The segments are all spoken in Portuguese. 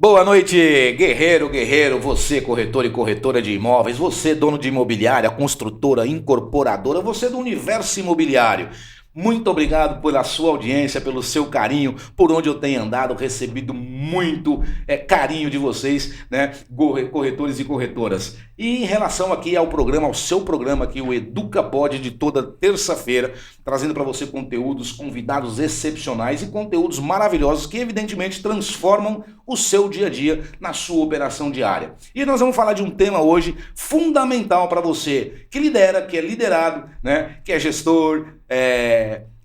Boa noite, guerreiro, guerreiro, você corretor e corretora de imóveis, você dono de imobiliária, construtora, incorporadora, você do universo imobiliário. Muito obrigado pela sua audiência, pelo seu carinho, por onde eu tenho andado, recebido muito carinho de vocês, né, corretores e corretoras. E em relação aqui ao programa, ao seu programa aqui, o Educa Pod, de toda terça-feira, trazendo para você conteúdos, convidados excepcionais e conteúdos maravilhosos que evidentemente transformam o seu dia a dia na sua operação diária. E nós vamos falar de um tema hoje fundamental para você que lidera, que é liderado, né, que é gestor,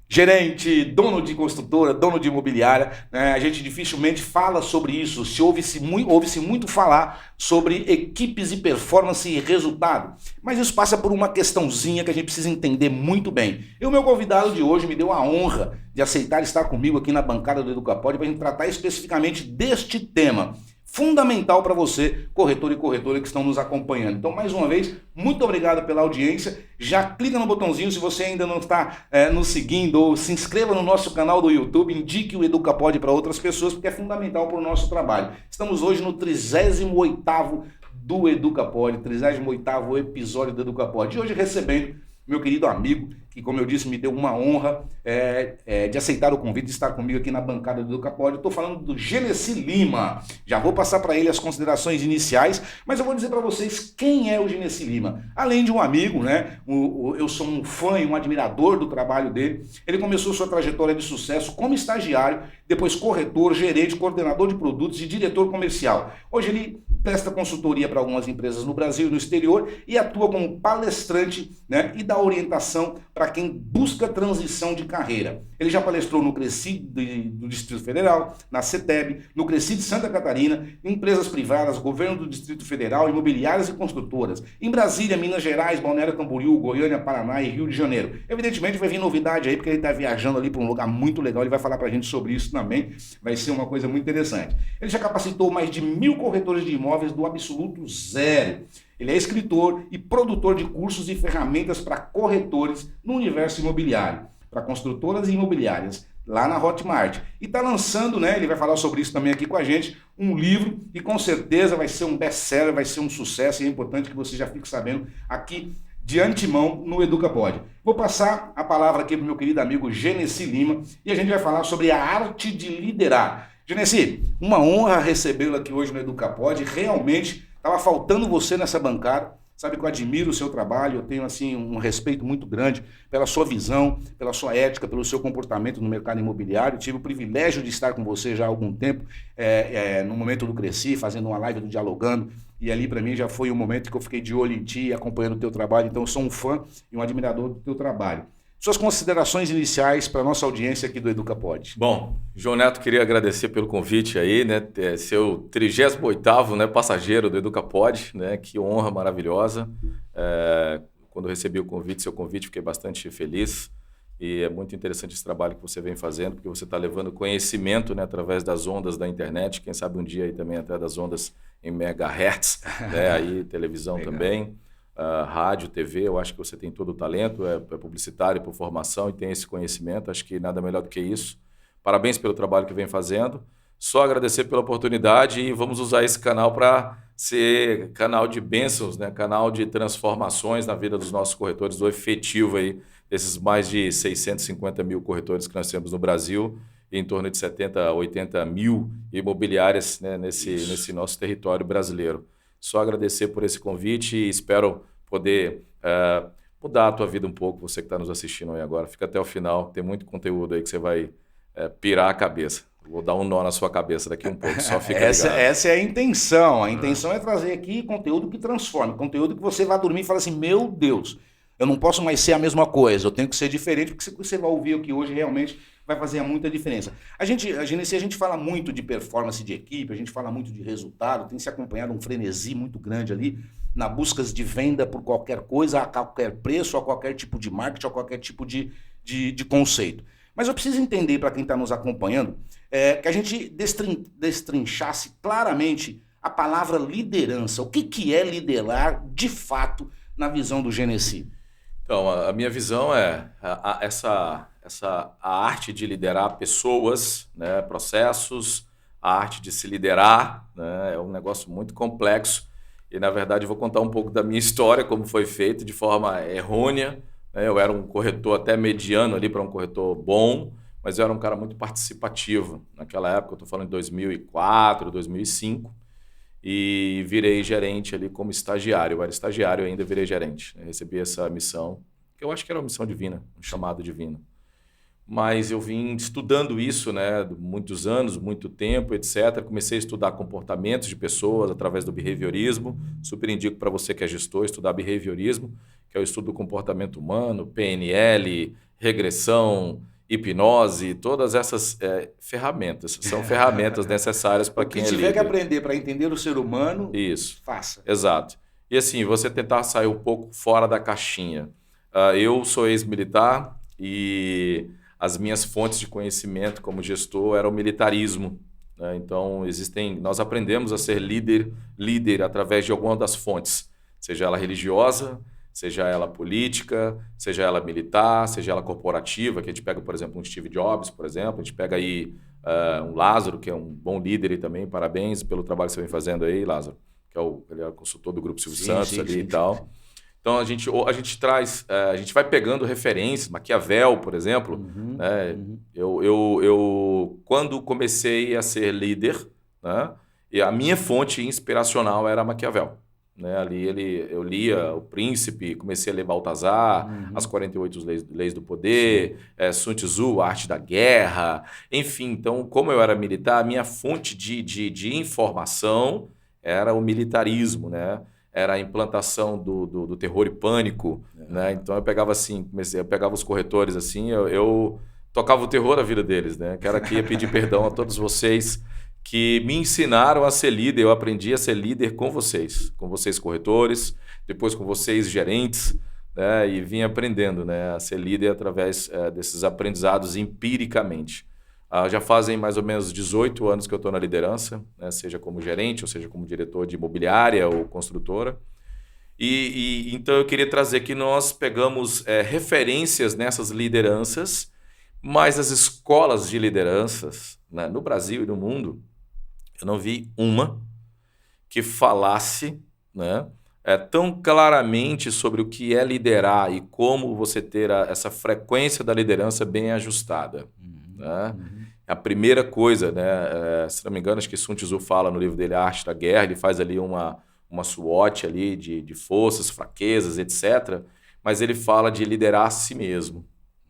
gerente, dono de construtora, dono de imobiliária, né? A gente dificilmente fala sobre isso, ouve-se muito falar sobre equipes e performance e resultado, mas isso passa por uma questãozinha que a gente precisa entender muito bem. E o meu convidado de hoje me deu a honra de aceitar estar comigo aqui na bancada do EducaPod para a gente tratar especificamente deste tema fundamental para você, corretor e corretora que estão nos acompanhando. Então, mais uma vez, muito obrigado pela audiência. Já clica no botãozinho se você ainda não está nos seguindo, ou se inscreva no nosso canal do YouTube, indique o EducaPod para outras pessoas, porque é fundamental para o nosso trabalho. Estamos hoje no 38º do EducaPod, 38º episódio do EducaPod. E hoje recebendo meu querido amigo, que, como eu disse, me deu uma honra de aceitar o convite de estar comigo aqui na bancada do EducaPod. Eu estou falando do Genesi Lima. Já vou passar para ele as considerações iniciais, mas eu vou dizer para vocês quem é o Genesi Lima. Além de um amigo, né? Eu sou um fã e um admirador do trabalho dele. Ele começou sua trajetória de sucesso como estagiário, depois corretor, gerente, coordenador de produtos e diretor comercial. Hoje ele presta consultoria para algumas empresas no Brasil e no exterior e atua como palestrante, né, e dá orientação para quem busca transição de carreira. Ele já palestrou no Cresci do Distrito Federal, na CETEB, no Cresci de Santa Catarina, em empresas privadas, governo do Distrito Federal, imobiliárias e construtoras, em Brasília, Minas Gerais, Balneário Camboriú, Goiânia, Paraná e Rio de Janeiro. Evidentemente vai vir novidade aí, porque ele está viajando ali para um lugar muito legal, ele vai falar para a gente sobre isso também, vai ser uma coisa muito interessante. Ele já capacitou mais de 1.000 corretores de imóveis do absoluto zero. Ele é escritor e produtor de cursos e ferramentas para corretores no universo imobiliário, para construtoras e imobiliárias, lá na Hotmart. E está lançando, né, ele vai falar sobre isso também aqui com a gente, um livro e com certeza vai ser um best-seller, vai ser um sucesso e é importante que você já fique sabendo aqui de antemão no EducaPod. Vou passar a palavra aqui para o meu querido amigo Genesi Lima e a gente vai falar sobre a arte de liderar. Genesi, uma honra recebê-lo aqui hoje no EducaPod, realmente estava faltando você nessa bancada, sabe que eu admiro o seu trabalho, eu tenho assim um respeito muito grande pela sua visão, pela sua ética, pelo seu comportamento no mercado imobiliário. Tive o privilégio de estar com você já há algum tempo, no momento do Cresci, fazendo uma live do Dialogando, e ali para mim já foi um momento que eu fiquei de olho em ti, acompanhando o teu trabalho, então eu sou um fã e um admirador do teu trabalho. Suas considerações iniciais para a nossa audiência aqui do EducaPod. Bom, João Neto, queria agradecer pelo convite aí, né? Seu 38º, né, passageiro do EducaPod, né? Que honra maravilhosa. Quando eu recebi o convite, seu convite, fiquei bastante feliz. E é muito interessante esse trabalho que você vem fazendo, porque você está levando conhecimento, né, através das ondas da internet, quem sabe um dia aí também até das ondas em megahertz, né? Aí televisão também. Rádio, TV, eu acho que você tem todo o talento, é publicitário por formação e tem esse conhecimento, acho que nada melhor do que isso. Parabéns pelo trabalho que vem fazendo, só agradecer pela oportunidade e vamos usar esse canal para ser canal de bênçãos, né? Canal de transformações na vida dos nossos corretores, do efetivo aí, desses mais de 650 mil corretores que nós temos no Brasil e em torno de 70, 80 mil imobiliárias, né, nesse nosso território brasileiro. Só agradecer por esse convite e espero poder mudar a tua vida um pouco, você que está nos assistindo aí agora. Fica até o final, tem muito conteúdo aí que você vai pirar a cabeça. Vou dar um nó na sua cabeça daqui um pouco, só fica ligado. Essa é a intenção. A intenção é trazer aqui conteúdo que transforme, conteúdo que você vai dormir e fala assim, meu Deus, eu não posso mais ser a mesma coisa, eu tenho que ser diferente, porque você vai ouvir aqui hoje realmente vai fazer muita diferença. A gente fala muito de performance de equipe, a gente fala muito de resultado, tem se acompanhado um frenesi muito grande ali na busca de venda por qualquer coisa, a qualquer preço, a qualquer tipo de marketing, a qualquer tipo de conceito. Mas eu preciso entender para quem está nos acompanhando que a gente destrinchasse claramente a palavra liderança. O que é liderar de fato na visão do Genesi? Então, a minha visão é a arte de liderar pessoas, né, processos, a arte de se liderar, né? É um negócio muito complexo e, na verdade, vou contar um pouco da minha história, como foi feito de forma errônea, né? Eu era um corretor até mediano ali para um corretor bom, mas eu era um cara muito participativo. Naquela época, eu estou falando de 2004, 2005, e virei gerente ali como estagiário. Eu era estagiário e ainda virei gerente, né? Recebi essa missão, que eu acho que era uma missão divina, um chamado divino. Mas eu vim estudando isso, né, muitos anos, muito tempo, etc. Comecei a estudar comportamentos de pessoas através do behaviorismo. Super indico para você que é gestor estudar behaviorismo, que é o estudo do comportamento humano, PNL, regressão, hipnose, todas essas ferramentas. São ferramentas necessárias para quem é líder. O que tiver que aprender para entender o ser humano, isso, faça. Exato. E assim, você tentar sair um pouco fora da caixinha. Eu sou ex-militar e as minhas fontes de conhecimento como gestor eram o militarismo, né? Então, nós aprendemos a ser líder através de alguma das fontes, seja ela religiosa, seja ela política, seja ela militar, seja ela corporativa, que a gente pega, por exemplo, um Steve Jobs, por exemplo, a gente pega aí um Lázaro, que é um bom líder aí também, parabéns pelo trabalho que você vem fazendo aí, Lázaro, que ele é o consultor do Grupo Silvio Santos e tal. Então, a gente traz, a gente vai pegando referências, Maquiavel, por exemplo. Né? Eu, quando comecei a ser líder, né, e a minha fonte inspiracional era Maquiavel. Né? Ali eu lia O Príncipe, comecei a ler Baltazar, As 48 Leis do Poder, Sun Tzu, A Arte da Guerra, enfim. Então, como eu era militar, a minha fonte de informação era o militarismo, né? Era a implantação do terror e pânico, né? Então eu pegava assim, eu pegava os corretores assim, eu tocava o terror na vida deles, né? Quero aqui pedir perdão a todos vocês que me ensinaram a ser líder. Eu aprendi a ser líder com vocês corretores, depois com vocês gerentes, né? E vim aprendendo, né, a ser líder através desses aprendizados empiricamente. Já fazem mais ou menos 18 anos que eu estou na liderança, né, seja como gerente, ou seja como diretor de imobiliária ou construtora. Então eu queria trazer que nós pegamos referências nessas lideranças, mas as escolas de lideranças, né, no Brasil e no mundo, eu não vi uma que falasse, né, tão claramente sobre o que é liderar e como você ter essa frequência da liderança bem ajustada. Né? A primeira coisa, né, se não me engano, acho que Sun Tzu fala no livro dele, A Arte da Guerra, ele faz ali uma SWOT ali de forças, fraquezas, etc. Mas ele fala de liderar a si mesmo,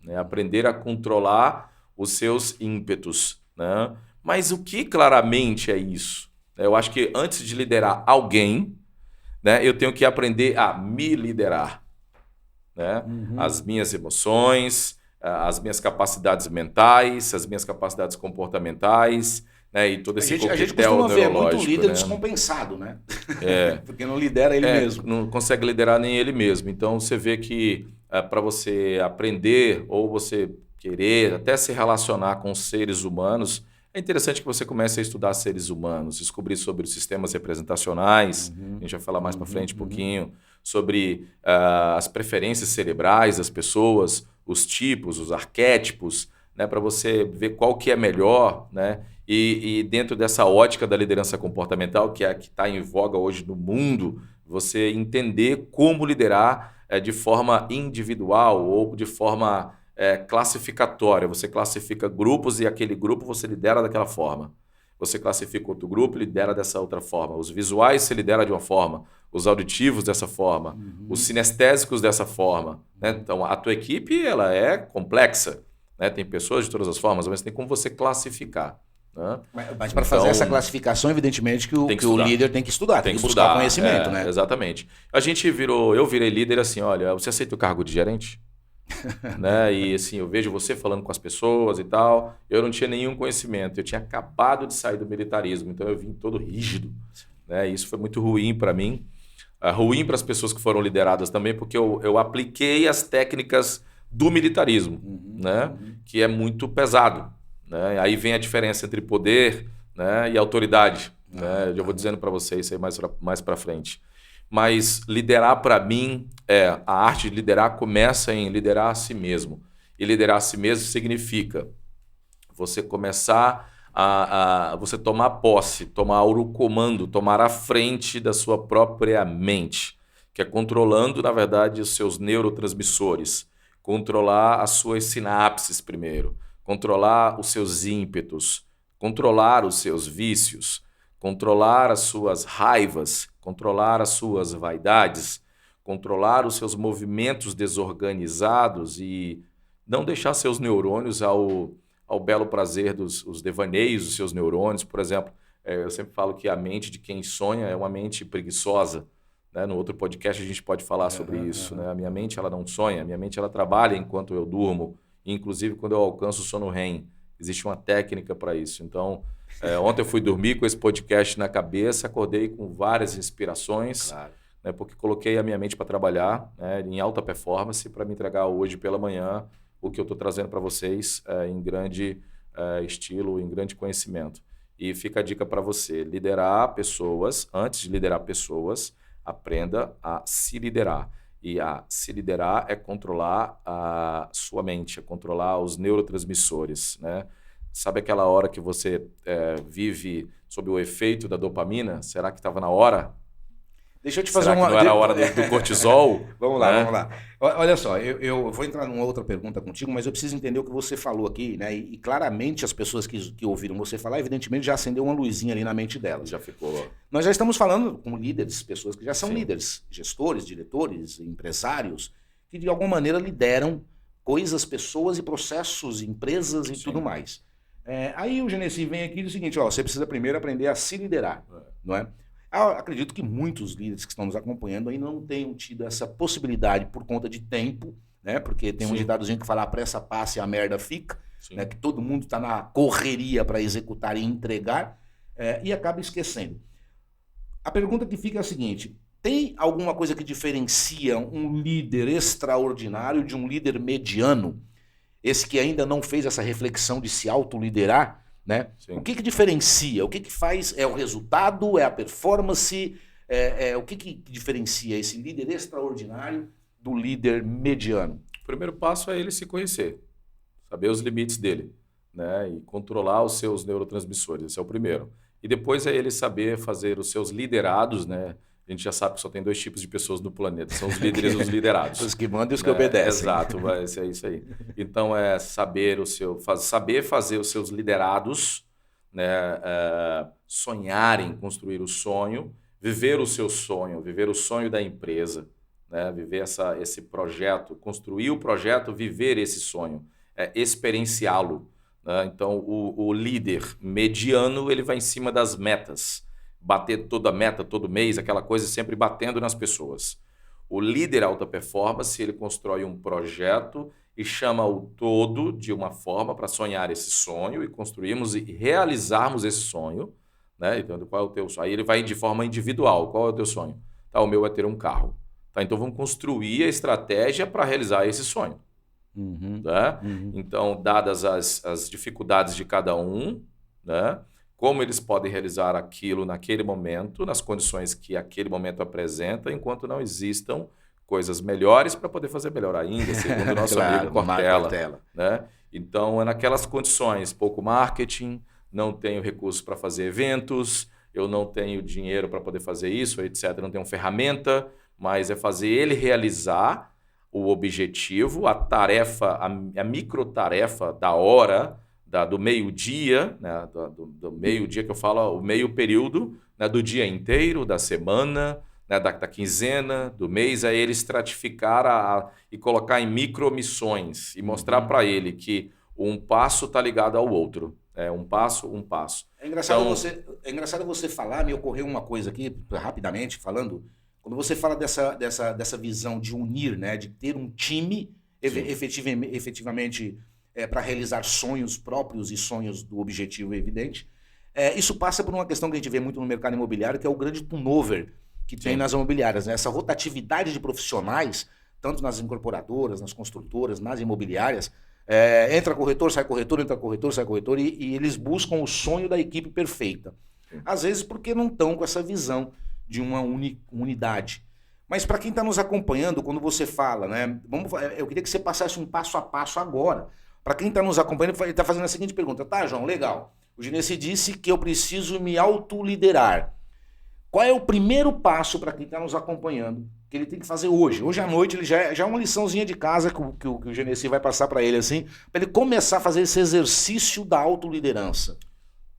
né? Aprender a controlar os seus ímpetos. Né? Mas o que claramente é isso? Eu acho que antes de liderar alguém, né, eu tenho que aprender a me liderar. Né? As minhas emoções, as minhas capacidades mentais, as minhas capacidades comportamentais, né? E todo esse coquetel neurológico. A gente costuma ver muito líder, né, descompensado, né? Porque não lidera ele mesmo. Não consegue liderar nem ele mesmo. Então você vê que para você aprender ou você querer até se relacionar com seres humanos, é interessante que você comece a estudar seres humanos, descobrir sobre os sistemas representacionais, a gente vai falar mais para frente um pouquinho, sobre as preferências cerebrais das pessoas, os tipos, os arquétipos, né, para você ver qual que é melhor, né? E dentro dessa ótica da liderança comportamental, que é a que está em voga hoje no mundo, você entender como liderar de forma individual ou de forma classificatória. Você classifica grupos e aquele grupo você lidera daquela forma. Você classifica outro grupo e lidera dessa outra forma. Os visuais você lidera de uma forma, os auditivos dessa forma, os sinestésicos dessa forma. Né? Então, a tua equipe ela é complexa, né? Tem pessoas de todas as formas, mas tem como você classificar. Né? Mas para fazer essa classificação, evidentemente que o líder tem que estudar, tem que buscar conhecimento. Né? Exatamente. Eu virei líder assim, olha, você aceita o cargo de gerente? Né? E assim, eu vejo você falando com as pessoas e tal, eu não tinha nenhum conhecimento, eu tinha acabado de sair do militarismo, então eu vim todo rígido, né? E isso foi muito ruim para mim, ruim para as pessoas que foram lideradas também, porque eu apliquei as técnicas do militarismo, né? Que é muito pesado, né? Aí vem a diferença entre poder, né, e autoridade, né? Eu já vou dizendo para vocês isso aí mais para frente. Mas liderar, para mim, a arte de liderar começa em liderar a si mesmo. E liderar a si mesmo significa você começar você tomar posse, tomar o comando, tomar a frente da sua própria mente, que é controlando, na verdade, os seus neurotransmissores, controlar as suas sinapses primeiro, controlar os seus ímpetos, controlar os seus vícios, controlar as suas raivas, controlar as suas vaidades, controlar os seus movimentos desorganizados e não deixar seus neurônios ao belo prazer dos devaneios dos seus neurônios. Por exemplo, eu sempre falo que a mente de quem sonha é uma mente preguiçosa, né? No outro podcast a gente pode falar sobre isso, né? A minha mente ela não sonha, a minha mente ela trabalha enquanto eu durmo, inclusive quando eu alcanço o sono REM. Existe uma técnica para isso. Então, ontem eu fui dormir com esse podcast na cabeça, acordei com várias inspirações, claro, né? Porque coloquei a minha mente para trabalhar, né, em alta performance para me entregar hoje pela manhã o que eu estou trazendo para vocês em grande estilo, em grande conhecimento. E fica a dica para você, liderar pessoas, antes de liderar pessoas, aprenda a se liderar. E a se liderar é controlar a sua mente, é controlar os neurotransmissores, né? Sabe aquela hora que você vive sob o efeito da dopamina? Será que estava na hora? Deixa eu te fazer uma... não era a hora do cortisol? Vamos lá, né? Vamos lá. Olha só, eu vou entrar numa outra pergunta contigo, mas eu preciso entender o que você falou aqui, né? E claramente as pessoas que ouviram você falar, evidentemente já acendeu uma luzinha ali na mente delas. Já ficou. Nós já estamos falando com líderes, pessoas que já são Sim. líderes, gestores, diretores, empresários, que de alguma maneira lideram coisas, pessoas e processos, empresas e Sim. tudo mais. Aí o Genesi vem aqui e diz o seguinte, ó, você precisa primeiro aprender a se liderar, não é? Eu acredito que muitos líderes que estão nos acompanhando ainda não tenham tido essa possibilidade por conta de tempo, né? Porque tem um Sim. ditadozinho que fala a pressa passa e a merda fica, né? Que todo mundo está na correria para executar e entregar e acaba esquecendo. A pergunta que fica é a seguinte, tem alguma coisa que diferencia um líder extraordinário de um líder mediano? Esse que ainda não fez essa reflexão de se autoliderar? Né? O que diferencia? O que faz? É o resultado? É a performance? O que diferencia esse líder extraordinário do líder mediano? O primeiro passo é ele se conhecer, saber os limites dele, né? E controlar os seus neurotransmissores. Esse é o primeiro. E depois é ele saber fazer os seus liderados, né? A gente já sabe que só tem 2 tipos de pessoas no planeta, são os líderes e os liderados. Os que mandam e os que obedecem. Exato, é isso aí. Então é saber fazer os seus liderados, né, sonhar em construir o sonho, viver o seu sonho, viver o sonho da empresa, né, viver esse projeto, construir o projeto, viver esse sonho, experienciá-lo. Né? Então o líder mediano ele vai em cima das metas. Bater toda a meta, todo mês, aquela coisa sempre batendo nas pessoas. O líder alta performance, ele constrói um projeto e chama o todo de uma forma para sonhar esse sonho e construirmos e realizarmos esse sonho. Né? Então, qual é o teu sonho? Aí ele vai de forma individual. Qual é o teu sonho? Tá, o meu é ter um carro. Tá, então vamos construir a estratégia para realizar esse sonho. Né? Então, dadas as dificuldades de cada um, né? Como eles podem realizar aquilo naquele momento, nas condições que aquele momento apresenta, enquanto não existam coisas melhores para poder fazer melhor ainda, segundo o nosso amigo Cortella. Né? Então, é naquelas condições, pouco marketing, não tenho recursos para fazer eventos, eu não tenho dinheiro para poder fazer isso, etc. Não tenho ferramenta, mas é fazer ele realizar o objetivo, a tarefa, a microtarefa da hora, do meio-dia, né, do meio-dia que eu falo, o meio período, né, do dia inteiro, da semana, né, da quinzena, do mês, é ele estratificar e colocar em micromissões e mostrar para ele que um passo está ligado ao outro. Um passo. É engraçado você falar, me ocorreu uma coisa aqui, rapidamente falando, quando você fala dessa visão de unir, né, de ter um time efetivamente para realizar sonhos próprios e sonhos do objetivo evidente. Isso passa por uma questão que a gente vê muito no mercado imobiliário, que é o grande turnover que tem nas imobiliárias. Né? Essa rotatividade de profissionais, tanto nas incorporadoras, nas construtoras, nas imobiliárias. Entra corretor, sai corretor, entra corretor, sai corretor, e eles buscam o sonho da equipe perfeita. Às vezes porque não estão com essa visão de uma unidade. Mas para quem está nos acompanhando, quando você fala, né, eu queria que você passasse um passo a passo agora. Para quem está nos acompanhando, ele está fazendo a seguinte pergunta. Tá, João, legal. O Genesi disse que eu preciso me autoliderar. Qual é o primeiro passo para quem está nos acompanhando que ele tem que fazer hoje? Hoje à noite ele já é uma liçãozinha de casa que o Genesi vai passar para ele, assim, para ele começar a fazer esse exercício da autoliderança.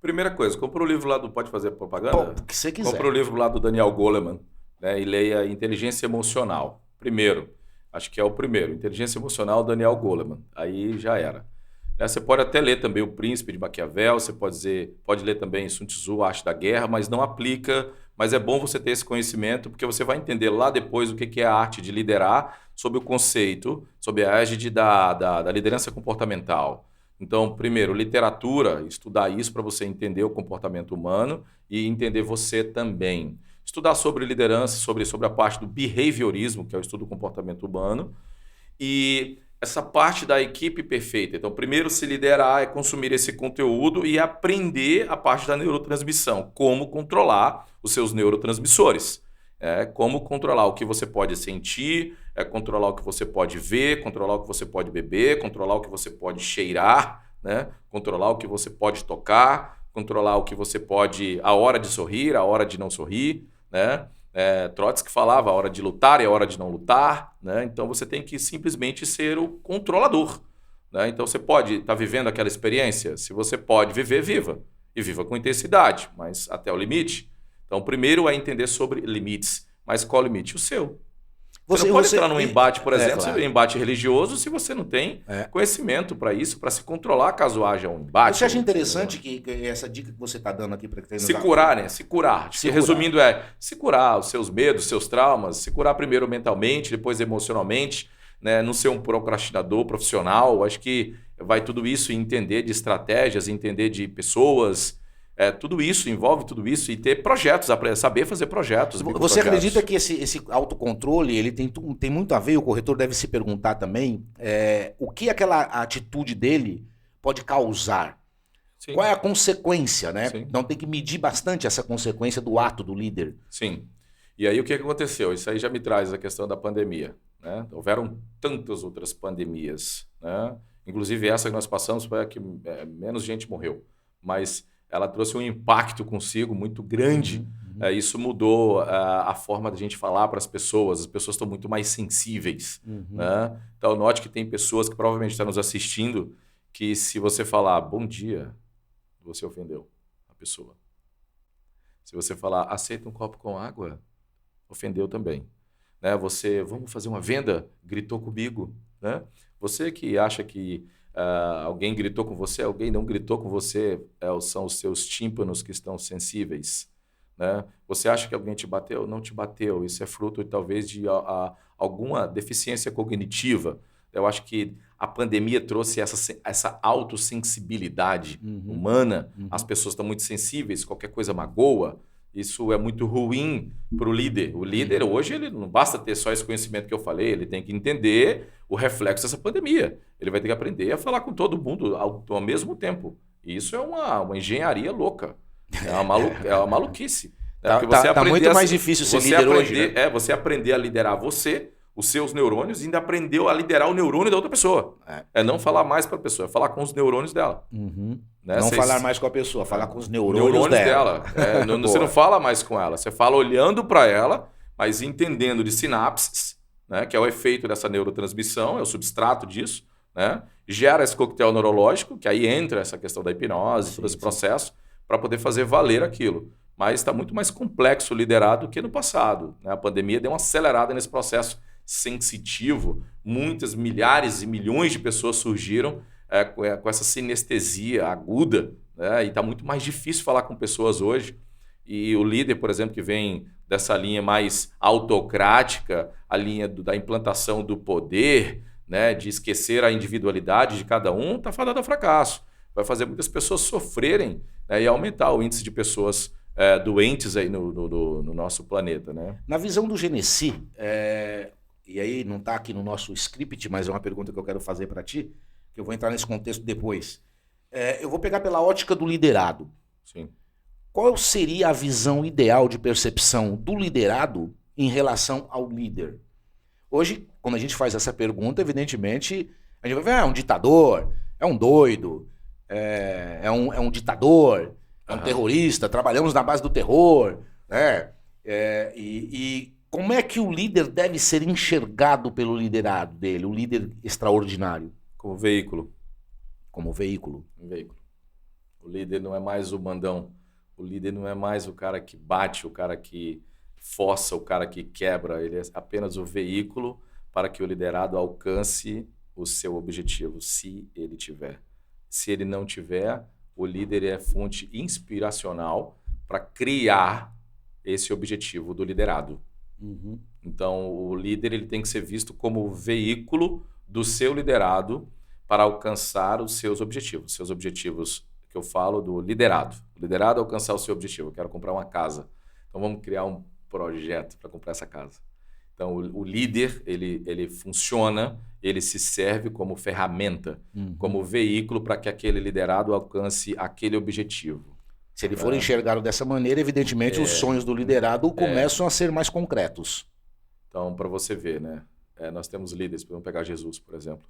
Primeira coisa, compra o livro lá do... Pode fazer propaganda? O que você quiser. Compra o livro lá do Daniel Goleman, né, e leia Inteligência Emocional. Primeiro, acho que é o primeiro. Inteligência Emocional, Daniel Goleman. Aí já era. Você pode até ler também O Príncipe de Maquiavel, você pode ler também Sun Tzu, A Arte da Guerra, mas não aplica. Mas é bom você ter esse conhecimento, porque você vai entender lá depois o que é a arte de liderar, sobre o conceito, sobre a égide da liderança comportamental. Então, primeiro, literatura, estudar isso para você entender o comportamento humano e entender você também. Estudar sobre liderança, sobre a parte do behaviorismo, que é o estudo do comportamento humano, e essa parte da equipe perfeita. Então, primeiro, se liderar é consumir esse conteúdo e aprender a parte da neurotransmissão, como controlar os seus neurotransmissores. Como controlar o que você pode sentir, controlar o que você pode ver, controlar o que você pode beber, controlar o que você pode cheirar, né? Controlar o que você pode tocar, controlar o que você pode... a hora de sorrir, a hora de não sorrir, né? Trotsky falava a hora de lutar e a hora de não lutar, né? Então você tem que simplesmente ser o controlador, né? Então você pode estar vivendo aquela experiência, se você pode viver, viva. E viva com intensidade, mas até o limite. Então, primeiro é entender sobre limites. Mas qual limite? O seu. Você não pode entrar num embate, por exemplo, claro, embate religioso, se você não tem conhecimento para isso, para se controlar caso haja um embate. Você acha interessante que essa dica que você está dando aqui para quem se curar, né? Se curar. Resumindo, se curar os seus medos, os seus traumas, se curar primeiro mentalmente, depois emocionalmente, né? Não ser um procrastinador profissional. Acho que vai tudo isso entender de estratégias, entender de pessoas. Tudo isso, envolve tudo isso e ter projetos, saber fazer projetos. Você acredita que esse autocontrole ele tem muito a ver, e o corretor deve se perguntar também, o que aquela atitude dele pode causar? Sim. Qual é a consequência, né? Sim. Então tem que medir bastante essa consequência do ato do líder. Sim. E aí o que aconteceu? Isso aí já me traz a questão da pandemia, né? Houveram tantas outras pandemias, né? Inclusive essa que nós passamos foi a que menos gente morreu, mas ela trouxe um impacto consigo muito grande. Isso mudou a forma da gente falar para as pessoas estão muito mais sensíveis. Né? Então, note que tem pessoas que provavelmente estão nos assistindo que se você falar bom dia, você ofendeu a pessoa. Se você falar aceita um copo com água, ofendeu também. Né? Você, vamos fazer uma venda, gritou comigo. Né? Você que acha que alguém gritou com você, alguém não gritou com você, são os seus tímpanos que estão sensíveis. Né? Você acha que alguém te bateu? Não te bateu. Isso é fruto, talvez, de alguma deficiência cognitiva. Eu acho que a pandemia trouxe essa autossensibilidade humana. As pessoas estão muito sensíveis, qualquer coisa magoa. Isso é muito ruim para o líder. O líder, hoje, ele não basta ter só esse conhecimento que eu falei, ele tem que entender o reflexo dessa pandemia. Ele vai ter que aprender a falar com todo mundo ao mesmo tempo. E isso é uma engenharia louca. É uma maluquice. Tá muito mais difícil ser líder hoje. Né? Você aprender a liderar você, os seus neurônios, e ainda aprendeu a liderar o neurônio da outra pessoa. Não falar mais para a pessoa, é falar com os neurônios dela. Né? Não falar mais com a pessoa, falar com os neurônios dela. Você não fala mais com ela, você fala olhando para ela, mas entendendo de sinapses, né? Que é o efeito dessa neurotransmissão, é o substrato disso. Né? Gera esse coquetel neurológico, que aí entra essa questão da hipnose, todo esse processo, para poder fazer valer aquilo. Mas está muito mais complexo liderar do que no passado. Né? A pandemia deu uma acelerada nesse processo sensitivo. Muitas, milhares e milhões de pessoas surgiram com essa sinestesia aguda, né? E está muito mais difícil falar com pessoas hoje. E o líder, por exemplo, que vem dessa linha mais autocrática, a linha da implantação do poder, né? De esquecer a individualidade de cada um, está fadado ao fracasso. Vai fazer muitas pessoas sofrerem, né? E aumentar o índice de pessoas doentes aí no nosso planeta. Né? Na visão do Genesi, e aí não está aqui no nosso script, mas é uma pergunta que eu quero fazer para ti, que eu vou entrar nesse contexto depois. Eu vou pegar pela ótica do liderado. Sim. Qual seria a visão ideal de percepção do liderado em relação ao líder? Hoje, quando a gente faz essa pergunta, evidentemente, a gente vai ver, é um ditador, é um doido. é um ditador, é um terrorista, trabalhamos na base do terror, né? E como é que o líder deve ser enxergado pelo liderado dele, o líder extraordinário? Como veículo. Como veículo. Um veículo. O líder não é mais o mandão. O líder não é mais o cara que bate, o cara que força, o cara que quebra. Ele é apenas o veículo para que o liderado alcance o seu objetivo, se ele tiver. Se ele não tiver, o líder é fonte inspiracional para criar esse objetivo do liderado. Uhum. Então, o líder ele tem que ser visto como o veículo do seu liderado para alcançar os seus objetivos. Seus objetivos que eu falo do liderado. O liderado alcançar o seu objetivo. Eu quero comprar uma casa. Então, vamos criar um projeto para comprar essa casa. Então, o líder, ele funciona, ele se serve como ferramenta, como veículo para que aquele liderado alcance aquele objetivo. Se ele for enxergado dessa maneira, evidentemente os sonhos do liderado começam a ser mais concretos. Então, para você ver, né? Nós temos líderes, vamos pegar Jesus, por exemplo.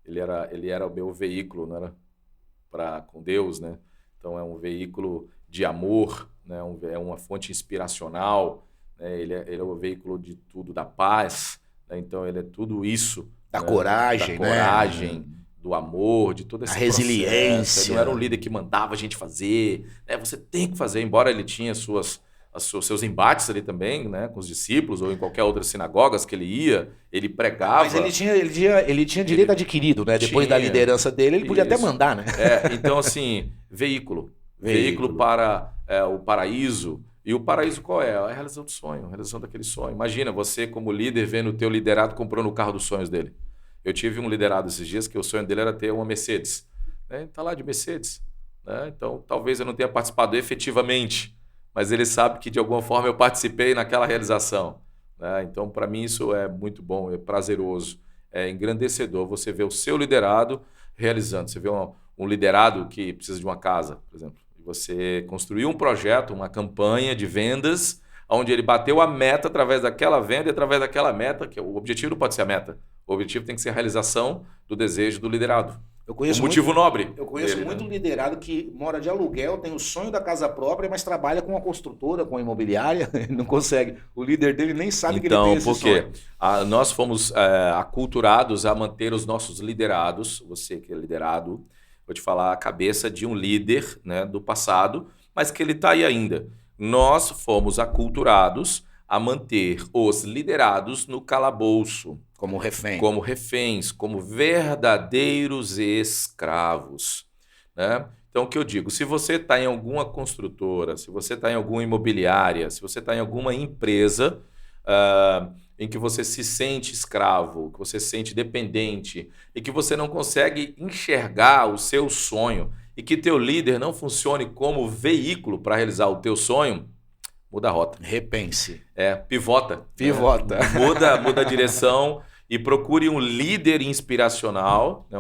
Ele era o meu veículo, não era com Deus, né? Então, é um veículo de amor, né? É uma fonte inspiracional, né? Ele é o veículo de tudo, da paz, né? Então, ele é tudo isso. Da coragem, da coragem, né? Do amor, de toda essa resiliência. Ele não era um líder que mandava a gente fazer, né? Você tem que fazer, embora ele tinha seus embates ali também, né? Com os discípulos ou em qualquer outra sinagogas que ele ia, ele pregava. Mas ele tinha direito adquirido, né? Depois da liderança dele, ele podia até mandar, né? Então, assim, veículo para o paraíso. E o paraíso qual é? A realização do sonho, a realização daquele sonho. Imagina você como líder vendo o teu liderado comprando o carro dos sonhos dele. Eu tive um liderado esses dias que o sonho dele era ter uma Mercedes. Ele está lá de Mercedes. Né? Então, talvez eu não tenha participado efetivamente, mas ele sabe que de alguma forma eu participei naquela realização. Né? Então, para mim, isso é muito bom, é prazeroso, é engrandecedor. Você vê o seu liderado realizando. Você vê um liderado que precisa de uma casa, por exemplo. E você construiu um projeto, uma campanha de vendas, onde ele bateu a meta através daquela venda e através daquela meta, que o objetivo não pode ser a meta. O objetivo tem que ser a realização do desejo do liderado. Um motivo nobre. Eu conheço muito liderado que mora de aluguel, tem o sonho da casa própria, mas trabalha com uma construtora, com uma imobiliária, não consegue. O líder dele nem sabe que ele tem esse sonho. Então, porque nós fomos aculturados a manter os nossos liderados, você que é liderado, vou te falar a cabeça de um líder, né, do passado, mas que ele está aí ainda. Nós fomos aculturados a manter os liderados no calabouço. Como refém. Como reféns, como verdadeiros escravos. Né? Então, o que eu digo? Se você está em alguma construtora, se você está em alguma imobiliária, se você está em alguma empresa em que você se sente escravo, que você se sente dependente e que você não consegue enxergar o seu sonho e que teu líder não funcione como veículo para realizar o teu sonho, muda a rota. Repense. Pivota. Pivota. Muda a direção e procure um líder inspiracional. Né?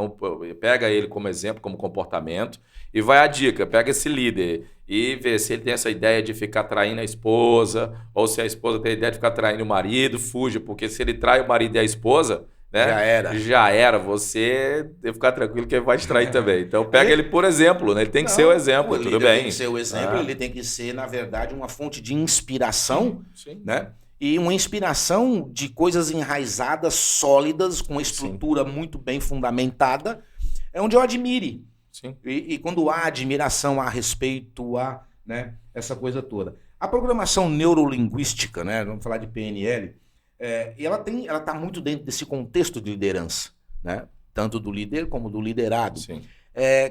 Pega ele como exemplo, como comportamento. E vai a dica, pega esse líder e vê se ele tem essa ideia de ficar traindo a esposa, ou se a esposa tem a ideia de ficar traindo o marido, fuja, porque se ele trai o marido e a esposa, né? Já era. Você deve ficar tranquilo que ele vai te trair também. Então pega ele por exemplo, né? Ele tem que ser o exemplo, tudo bem. Ele tem que ser o exemplo, ele tem que ser, na verdade, uma fonte de inspiração, sim. Né? E uma inspiração de coisas enraizadas, sólidas, com uma estrutura muito bem fundamentada, é onde eu admire. Sim. E quando há admiração, há respeito, há, né, essa coisa toda. A programação neurolinguística, né? Vamos falar de PNL, e ela está muito dentro desse contexto de liderança, né? Tanto do líder como do liderado. Sim.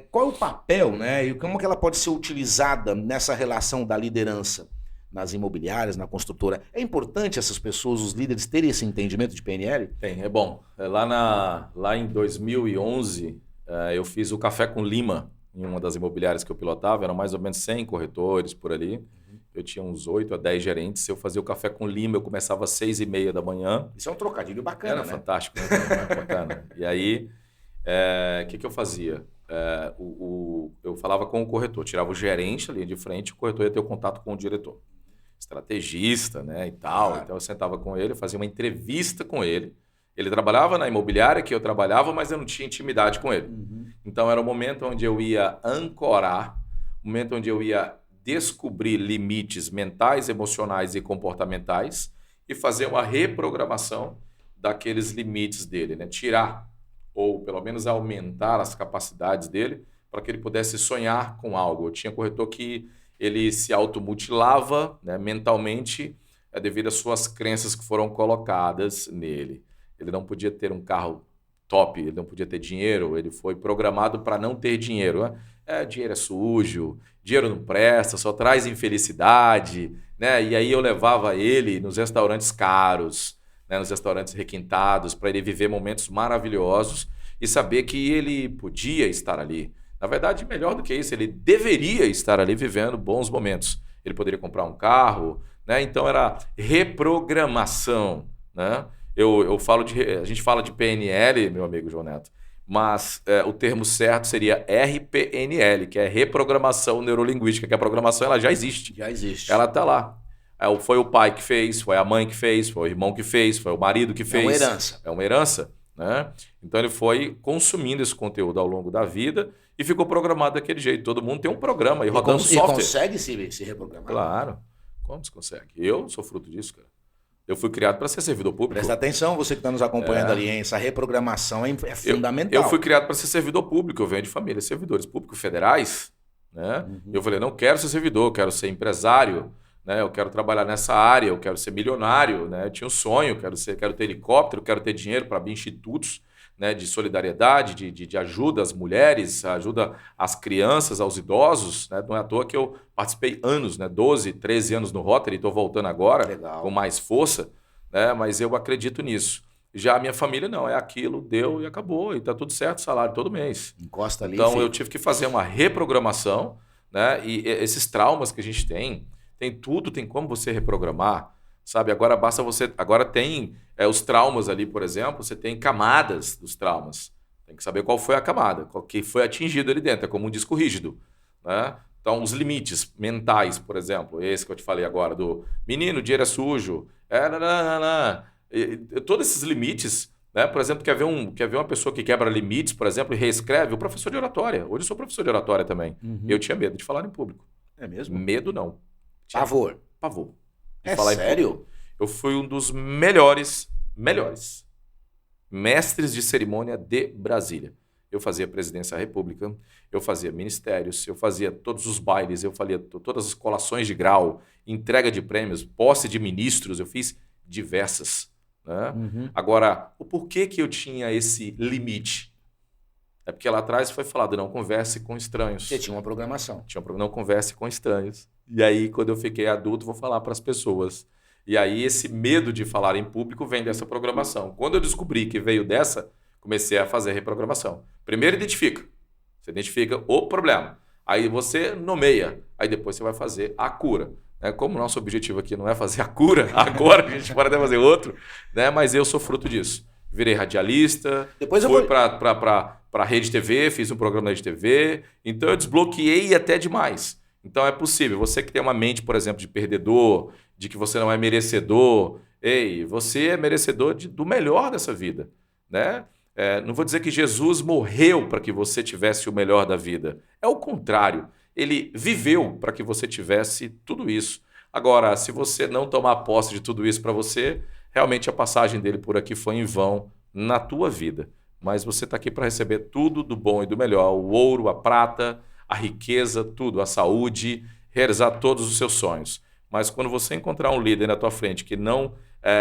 Qual é o papel, né? E como que ela pode ser utilizada nessa relação da liderança nas imobiliárias, na construtora? É importante essas pessoas, os líderes, terem esse entendimento de PNL? Tem, é bom. Lá em 2011, eu fiz o Café com Lima em uma das imobiliárias que eu pilotava. Eram mais ou menos 100 corretores por ali. Eu tinha uns 8 a 10 gerentes. Eu fazia o Café com Lima, eu começava às 6h30 da manhã. Isso é um trocadilho bacana, Era né? fantástico, né? Era bacana. E aí, que eu fazia? Eu falava com o corretor, tirava o gerente ali de frente, o corretor ia ter o contato com o diretor. Estrategista, né, e tal. Então eu sentava com ele, fazia uma entrevista com ele. Ele trabalhava na imobiliária que eu trabalhava, mas eu não tinha intimidade com ele. Então era o momento onde eu ia ancorar, o momento onde eu ia descobrir limites mentais, emocionais e comportamentais e fazer uma reprogramação daqueles limites dele, né? Tirar ou pelo menos aumentar as capacidades dele para que ele pudesse sonhar com algo. Eu tinha corretor que ele se automutilava, né, mentalmente, devido às suas crenças que foram colocadas nele. Ele não podia ter um carro top, ele não podia ter dinheiro, ele foi programado para não ter dinheiro. Né? Dinheiro é sujo, dinheiro não presta, só traz infelicidade. Né? E aí eu levava ele nos restaurantes caros, né, nos restaurantes requintados, para ele viver momentos maravilhosos e saber que ele podia estar ali. Na verdade, melhor do que isso, ele deveria estar ali vivendo bons momentos. Ele poderia comprar um carro, né? Então era reprogramação, né? A gente fala de PNL, meu amigo João Neto, mas o termo certo seria RPNL, que é reprogramação neurolinguística, que a programação ela já existe. Já existe. Ela está lá. Foi o pai que fez, foi a mãe que fez, foi o irmão que fez, foi o marido que fez. É uma herança. É uma herança, né? Então ele foi consumindo esse conteúdo ao longo da vida e ficou programado daquele jeito. Todo mundo tem um programa e rodando software. E consegue se reprogramar? Claro. Como se consegue? Eu sou fruto disso, cara. Eu fui criado para ser servidor público. Presta atenção, você que está nos acompanhando ali, hein? Essa reprogramação é fundamental. Eu fui criado para ser servidor público, eu venho de família de servidores públicos federais, né? Eu falei, não quero ser servidor, quero ser empresário, né? Eu quero trabalhar nessa área, eu quero ser milionário, né? Eu tinha um sonho, quero ter helicóptero, quero ter dinheiro para abrir institutos, né, de solidariedade, de ajuda às mulheres, ajuda às crianças, aos idosos. Né? Não é à toa que eu participei anos, né, 12, 13 anos no Rotary, estou voltando agora. Legal. Com mais força, né, mas eu acredito nisso. Já a minha família não, é aquilo, deu e acabou, e está tudo certo, salário todo mês. Encosta ali. Então eu tive que fazer uma reprogramação, né, e esses traumas que a gente tem tudo, tem como você reprogramar. Sabe, agora tem os traumas ali, por exemplo, você tem camadas dos traumas. Tem que saber qual foi a camada, qual que foi atingido ali dentro, é como um disco rígido, né? Então, os limites mentais, por exemplo, esse que eu te falei agora, do menino, dinheiro é sujo, todos esses limites, né? Por exemplo, quer ver uma pessoa que quebra limites, por exemplo, e reescreve, o professor de oratória. Hoje eu sou professor de oratória também. Eu tinha medo de falar em público. É mesmo? Medo não. Pavor. É sério? Eu fui um dos melhores mestres de cerimônia de Brasília. Eu fazia presidência da República, eu fazia ministérios, eu fazia todos os bailes, eu fazia todas as colações de grau, entrega de prêmios, posse de ministros, eu fiz diversas. Né? Agora, o porquê que eu tinha esse limite? É porque lá atrás foi falado, não converse com estranhos. Você tinha uma programação. Não converse com estranhos. E aí, quando eu fiquei adulto, vou falar para as pessoas. E aí, esse medo de falar em público vem dessa programação. Quando eu descobri que veio dessa, comecei a fazer a reprogramação. Primeiro identifica. Você identifica o problema. Aí você nomeia. Aí depois você vai fazer a cura. Como o nosso objetivo aqui não é fazer a cura, agora a gente pode até fazer outro, né? Mas eu sou fruto disso. Virei radialista, fui para a Rede TV, fiz um programa na Rede TV. Então eu desbloqueei até demais. Então é possível. Você que tem uma mente, por exemplo, de perdedor, de que você não é merecedor. Ei, você é merecedor do melhor dessa vida. Né? Não vou dizer que Jesus morreu para que você tivesse o melhor da vida. É o contrário. Ele viveu para que você tivesse tudo isso. Agora, se você não tomar posse de tudo isso para você, realmente a passagem dele por aqui foi em vão na tua vida. Mas você está aqui para receber tudo do bom e do melhor. O ouro, a prata, a riqueza, tudo, a saúde, realizar todos os seus sonhos. Mas quando você encontrar um líder na tua frente que não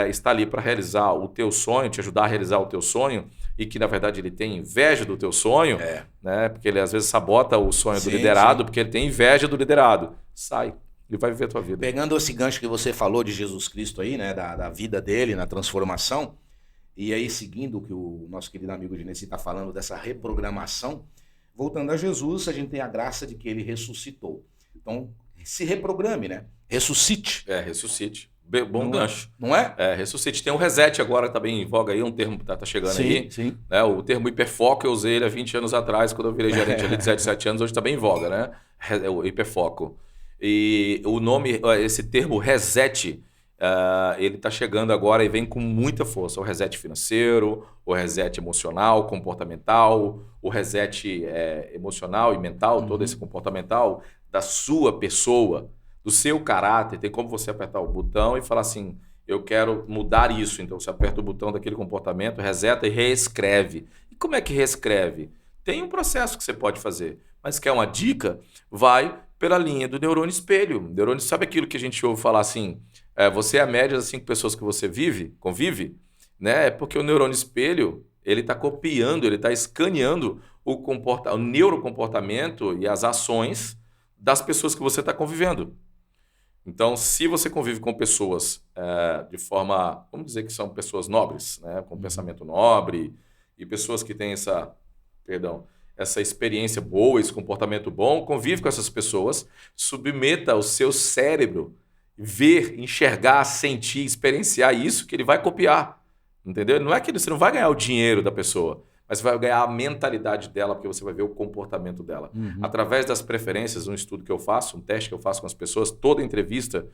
está ali para realizar o teu sonho, te ajudar a realizar o teu sonho, e que na verdade ele tem inveja do teu sonho, né? Porque ele às vezes sabota o sonho do liderado, porque ele tem inveja do liderado. Sai, ele vai viver a tua vida. Pegando esse gancho que você falou de Jesus Cristo aí, né? Da vida dele na transformação, e aí seguindo o que o nosso querido amigo Genesi está falando dessa reprogramação, voltando a Jesus, a gente tem a graça de que ele ressuscitou. Então, se reprograme, né? Ressuscite. Ressuscite. Bom gancho. Não é? Ressuscite. Tem um reset agora, tá bem em voga aí, um termo que tá chegando aí. Sim. Né? O termo hiperfoco eu usei ele há 20 anos atrás, quando eu virei gerente ali de 17 anos, hoje tá bem em voga, né? O hiperfoco. E o nome, esse termo reset, ele está chegando agora e vem com muita força. O reset financeiro, o reset emocional, comportamental, o reset emocional e mental, todo esse comportamental da sua pessoa, do seu caráter. Tem como você apertar o botão e falar assim, eu quero mudar isso. Então você aperta o botão daquele comportamento, reseta e reescreve. E como é que reescreve? Tem um processo que você pode fazer. Mas quer uma dica? Vai pela linha do neurônio espelho. O neurônio, sabe aquilo que a gente ouve falar assim, você é a média das 5 pessoas que você convive, né? É porque o neurônio espelho, ele está copiando, ele está escaneando o neurocomportamento e as ações das pessoas que você está convivendo. Então, se você convive com pessoas de forma, vamos dizer que são pessoas nobres, né? Com pensamento nobre e pessoas que têm essa experiência boa, esse comportamento bom, convive com essas pessoas, submeta o seu cérebro, ver, enxergar, sentir, experienciar isso que ele vai copiar, entendeu? Não é que você não vai ganhar o dinheiro da pessoa, mas você vai ganhar a mentalidade dela, porque você vai ver o comportamento dela. Através das preferências, um estudo que eu faço, um teste que eu faço com as pessoas, toda entrevista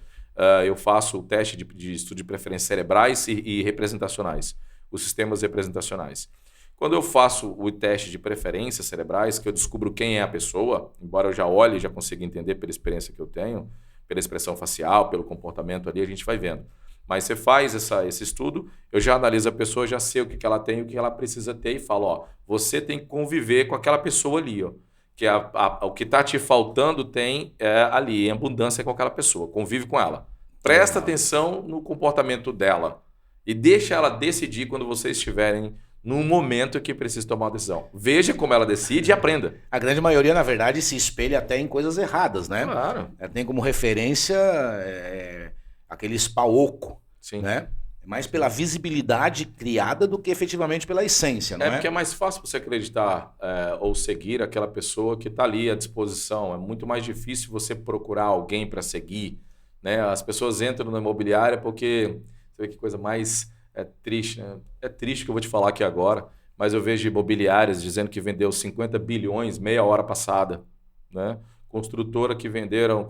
eu faço o teste de estudo de preferências cerebrais e representacionais, os sistemas representacionais. Quando eu faço o teste de preferências cerebrais, que eu descubro quem é a pessoa, embora eu já olhe e já consiga entender pela experiência que eu tenho, pela expressão facial, pelo comportamento ali, a gente vai vendo. Mas você faz esse estudo, eu já analiso a pessoa, já sei o que ela tem, o que ela precisa ter e falo, você tem que conviver com aquela pessoa ali, que o que está te faltando tem ali, em abundância com aquela pessoa, convive com ela. Presta atenção no comportamento dela e deixa ela decidir quando vocês estiverem num momento que precisa tomar uma decisão. Veja como ela decide e aprenda. A grande maioria, na verdade, se espelha até em coisas erradas, né? Claro. Tem como referência aquele spa oco, né? Mais pela visibilidade criada do que efetivamente pela essência, não é? Porque é mais fácil você acreditar ou seguir aquela pessoa que está ali à disposição. É muito mais difícil você procurar alguém para seguir, né? As pessoas entram na imobiliária porque... Você vê que coisa mais... triste, né? É triste que eu vou te falar aqui agora, mas eu vejo imobiliárias dizendo que vendeu 50 bilhões meia hora passada, né? Construtoras que venderam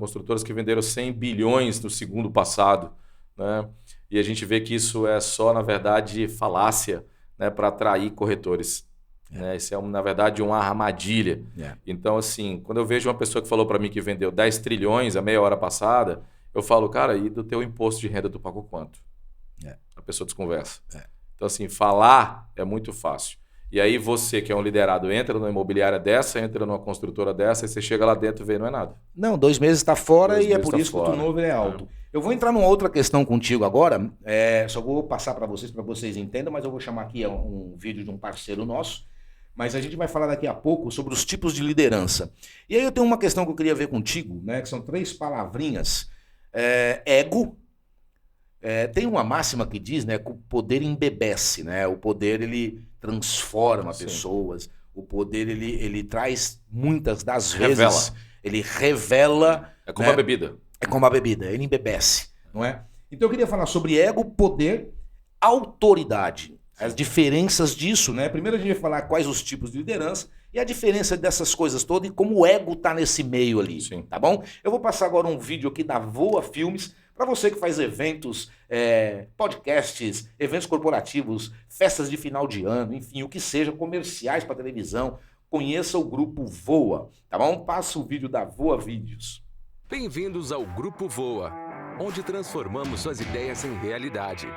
100 bilhões no segundo passado, né? E a gente vê que isso é só, na verdade, falácia, né? Para atrair corretores. Né? Isso é, na verdade, uma armadilha. Então, assim, quando eu vejo uma pessoa que falou para mim que vendeu 10 trilhões a meia hora passada, eu falo, cara, e do teu imposto de renda tu pagou quanto? A pessoa desconversa. Então, assim, falar é muito fácil. E aí você, que é um liderado, entra numa imobiliária dessa, entra numa construtora dessa, e você chega lá dentro e vê, não é nada. Não, 2 meses está fora e é por isso que o turnover é alto. Eu vou entrar numa outra questão contigo agora, só vou passar para vocês entendam, mas eu vou chamar aqui um vídeo de um parceiro nosso, mas a gente vai falar daqui a pouco sobre os tipos de liderança. E aí eu tenho uma questão que eu queria ver contigo, né, que são 3 palavrinhas. Ego. Tem uma máxima que diz, né, que o poder embebece, né? O poder, ele transforma pessoas. O poder, ele traz, muitas das vezes, ele revela... É como a bebida. É como a bebida, ele embebece, não é? Então eu queria falar sobre ego, poder, autoridade. As diferenças disso, né? Primeiro a gente vai falar quais os tipos de liderança e a diferença dessas coisas todas e como o ego tá nesse meio ali, tá bom? Eu vou passar agora um vídeo aqui da Voa Filmes, para você que faz eventos, podcasts, eventos corporativos, festas de final de ano, enfim, o que seja, comerciais para televisão, conheça o Grupo Voa, tá bom? Passa o vídeo da Voa Vídeos. Bem-vindos ao Grupo Voa, onde transformamos suas ideias em realidade.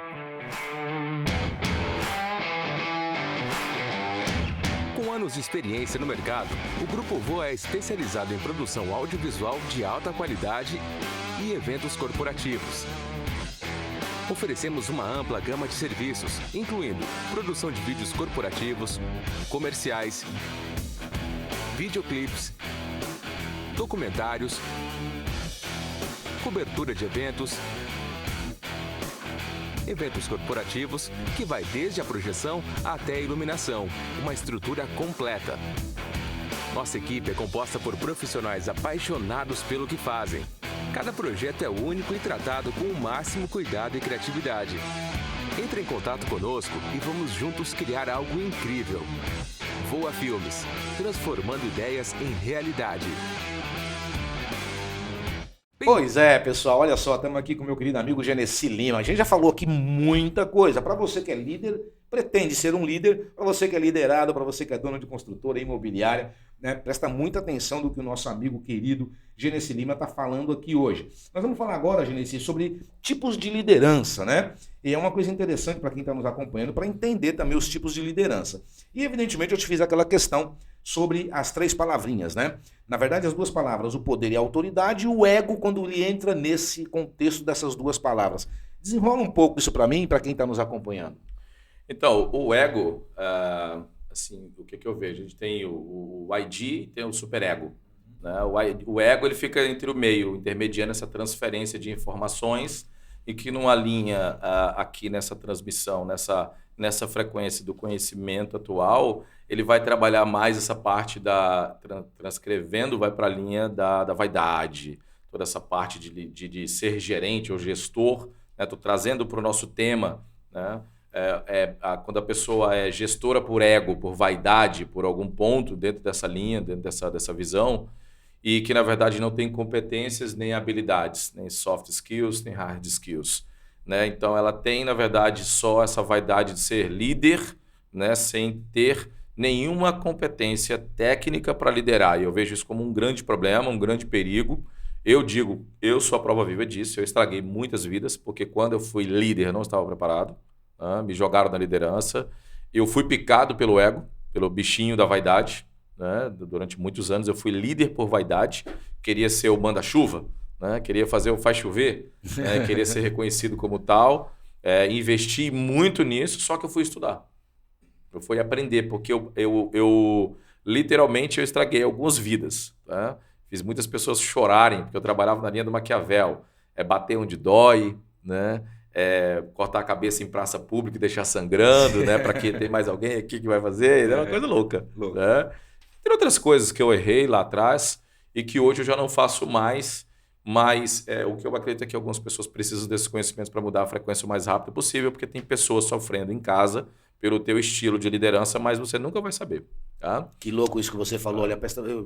Com anos de experiência no mercado, o Grupo Voa é especializado em produção audiovisual de alta qualidade e eventos corporativos. Oferecemos uma ampla gama de serviços, incluindo produção de vídeos corporativos, comerciais, videoclipes, documentários, cobertura de eventos corporativos, que vai desde a projeção até a iluminação, uma estrutura completa. Nossa equipe é composta por profissionais apaixonados pelo que fazem. Cada projeto é único e tratado com o máximo cuidado e criatividade. Entre em contato conosco e vamos juntos criar algo incrível. Voa Filmes, transformando ideias em realidade. Pois é, pessoal, olha só, estamos aqui com o meu querido amigo Genesi Lima. A gente já falou aqui muita coisa. Para você que é líder, pretende ser um líder, para você que é liderado, para você que é dono de construtora imobiliária, né, presta muita atenção do que o nosso amigo querido Genesi Lima está falando aqui hoje. Nós vamos falar agora, Genesi, sobre tipos de liderança, né? E é uma coisa interessante para quem está nos acompanhando, para entender também os tipos de liderança. E, evidentemente, eu te fiz aquela questão sobre as 3 palavrinhas, né? Na verdade, as 2 palavras, o poder e a autoridade, e o ego, quando ele entra nesse contexto dessas 2 palavras. Desenrola um pouco isso para mim e para quem está nos acompanhando. Então, o ego, assim, o que eu vejo? A gente tem o ID e tem o superego. Né? O ego ele fica entre o meio, intermediando essa transferência de informações e que não alinha aqui nessa transmissão, nessa frequência do conhecimento atual, ele vai trabalhar mais essa parte transcrevendo, vai para a linha da vaidade, toda essa parte de ser gerente ou gestor. Estou trazendo para o nosso tema, né? Quando a pessoa é gestora por ego, por vaidade, por algum ponto dentro dessa linha, dentro dessa visão, e que, na verdade, não tem competências nem habilidades, nem soft skills, nem hard skills. Né? Então, ela tem, na verdade, só essa vaidade de ser líder, né? Sem ter nenhuma competência técnica para liderar. E eu vejo isso como um grande problema, um grande perigo. Eu digo, eu sou a prova viva disso, eu estraguei muitas vidas, porque quando eu fui líder, eu não estava preparado. Me jogaram na liderança. Eu fui picado pelo ego, pelo bichinho da vaidade. Né? Durante muitos anos eu fui líder por vaidade, queria ser o manda-chuva, né? Queria fazer o faz chover, né? Queria ser reconhecido como tal, investi muito nisso, só que eu fui estudar, eu fui aprender, porque eu literalmente eu estraguei algumas vidas, tá? Fiz muitas pessoas chorarem, porque eu trabalhava na linha do Maquiavel, bater onde dói, né? Cortar a cabeça em praça pública e deixar sangrando, né? Para que tem mais alguém aqui que vai fazer, é uma coisa louca. Né? Tem outras coisas que eu errei lá atrás e que hoje eu já não faço mais, mas o que eu acredito é que algumas pessoas precisam desses conhecimentos para mudar a frequência o mais rápido possível, porque tem pessoas sofrendo em casa pelo teu estilo de liderança, mas você nunca vai saber. Tá? Que louco isso que você falou. Olha,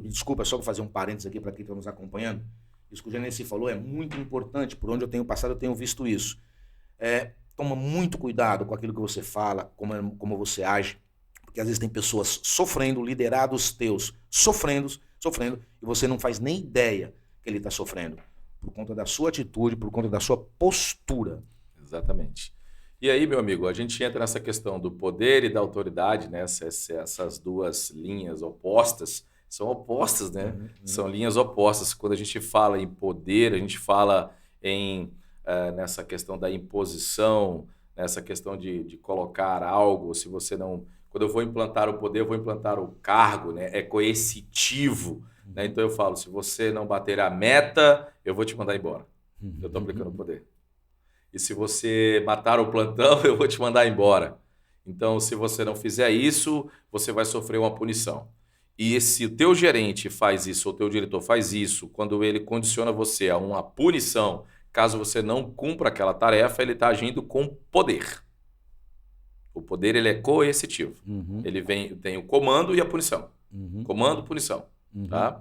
desculpa, só para fazer um parênteses aqui para quem está nos acompanhando. Isso que o Genesi falou é muito importante. Por onde eu tenho passado, eu tenho visto isso. Toma muito cuidado com aquilo que você fala, como você age, porque às vezes tem pessoas sofrendo, liderados teus sofrendo, e você não faz nem ideia que ele está sofrendo, por conta da sua atitude, por conta da sua postura. Exatamente. E aí, meu amigo, a gente entra nessa questão do poder e da autoridade, né? Essas 2 linhas opostas, são opostas, né? São linhas opostas. Quando a gente fala em poder, a gente fala nessa questão da imposição, nessa questão de colocar algo, se você não... Quando eu vou implantar o poder, eu vou implantar o cargo, né? É coercitivo. Né? Então eu falo, se você não bater a meta, eu vou te mandar embora. Eu estou aplicando o poder. E se você matar o plantão, eu vou te mandar embora. Então, se você não fizer isso, você vai sofrer uma punição. E se o teu gerente faz isso, ou o teu diretor faz isso, quando ele condiciona você a uma punição, caso você não cumpra aquela tarefa, ele está agindo com poder. O poder ele é coercitivo. Ele tem o comando e a punição. Comando, punição. Tá?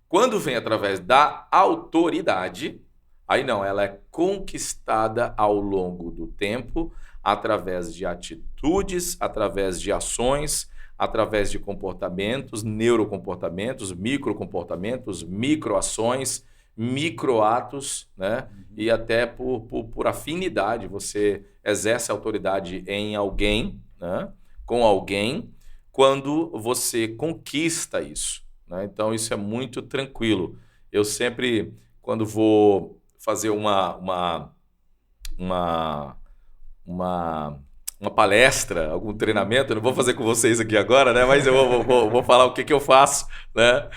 Quando vem através da autoridade, aí não, ela é conquistada ao longo do tempo, através de atitudes, através de ações, através de comportamentos, neurocomportamentos, microcomportamentos, microações, microatos, né? E até por afinidade, você exerce autoridade em alguém, né? Com alguém, quando você conquista isso. Né? Então, isso é muito tranquilo. Eu sempre, quando vou fazer uma palestra, algum treinamento, eu não vou fazer com vocês aqui agora, né? Mas eu vou falar o que eu faço, né?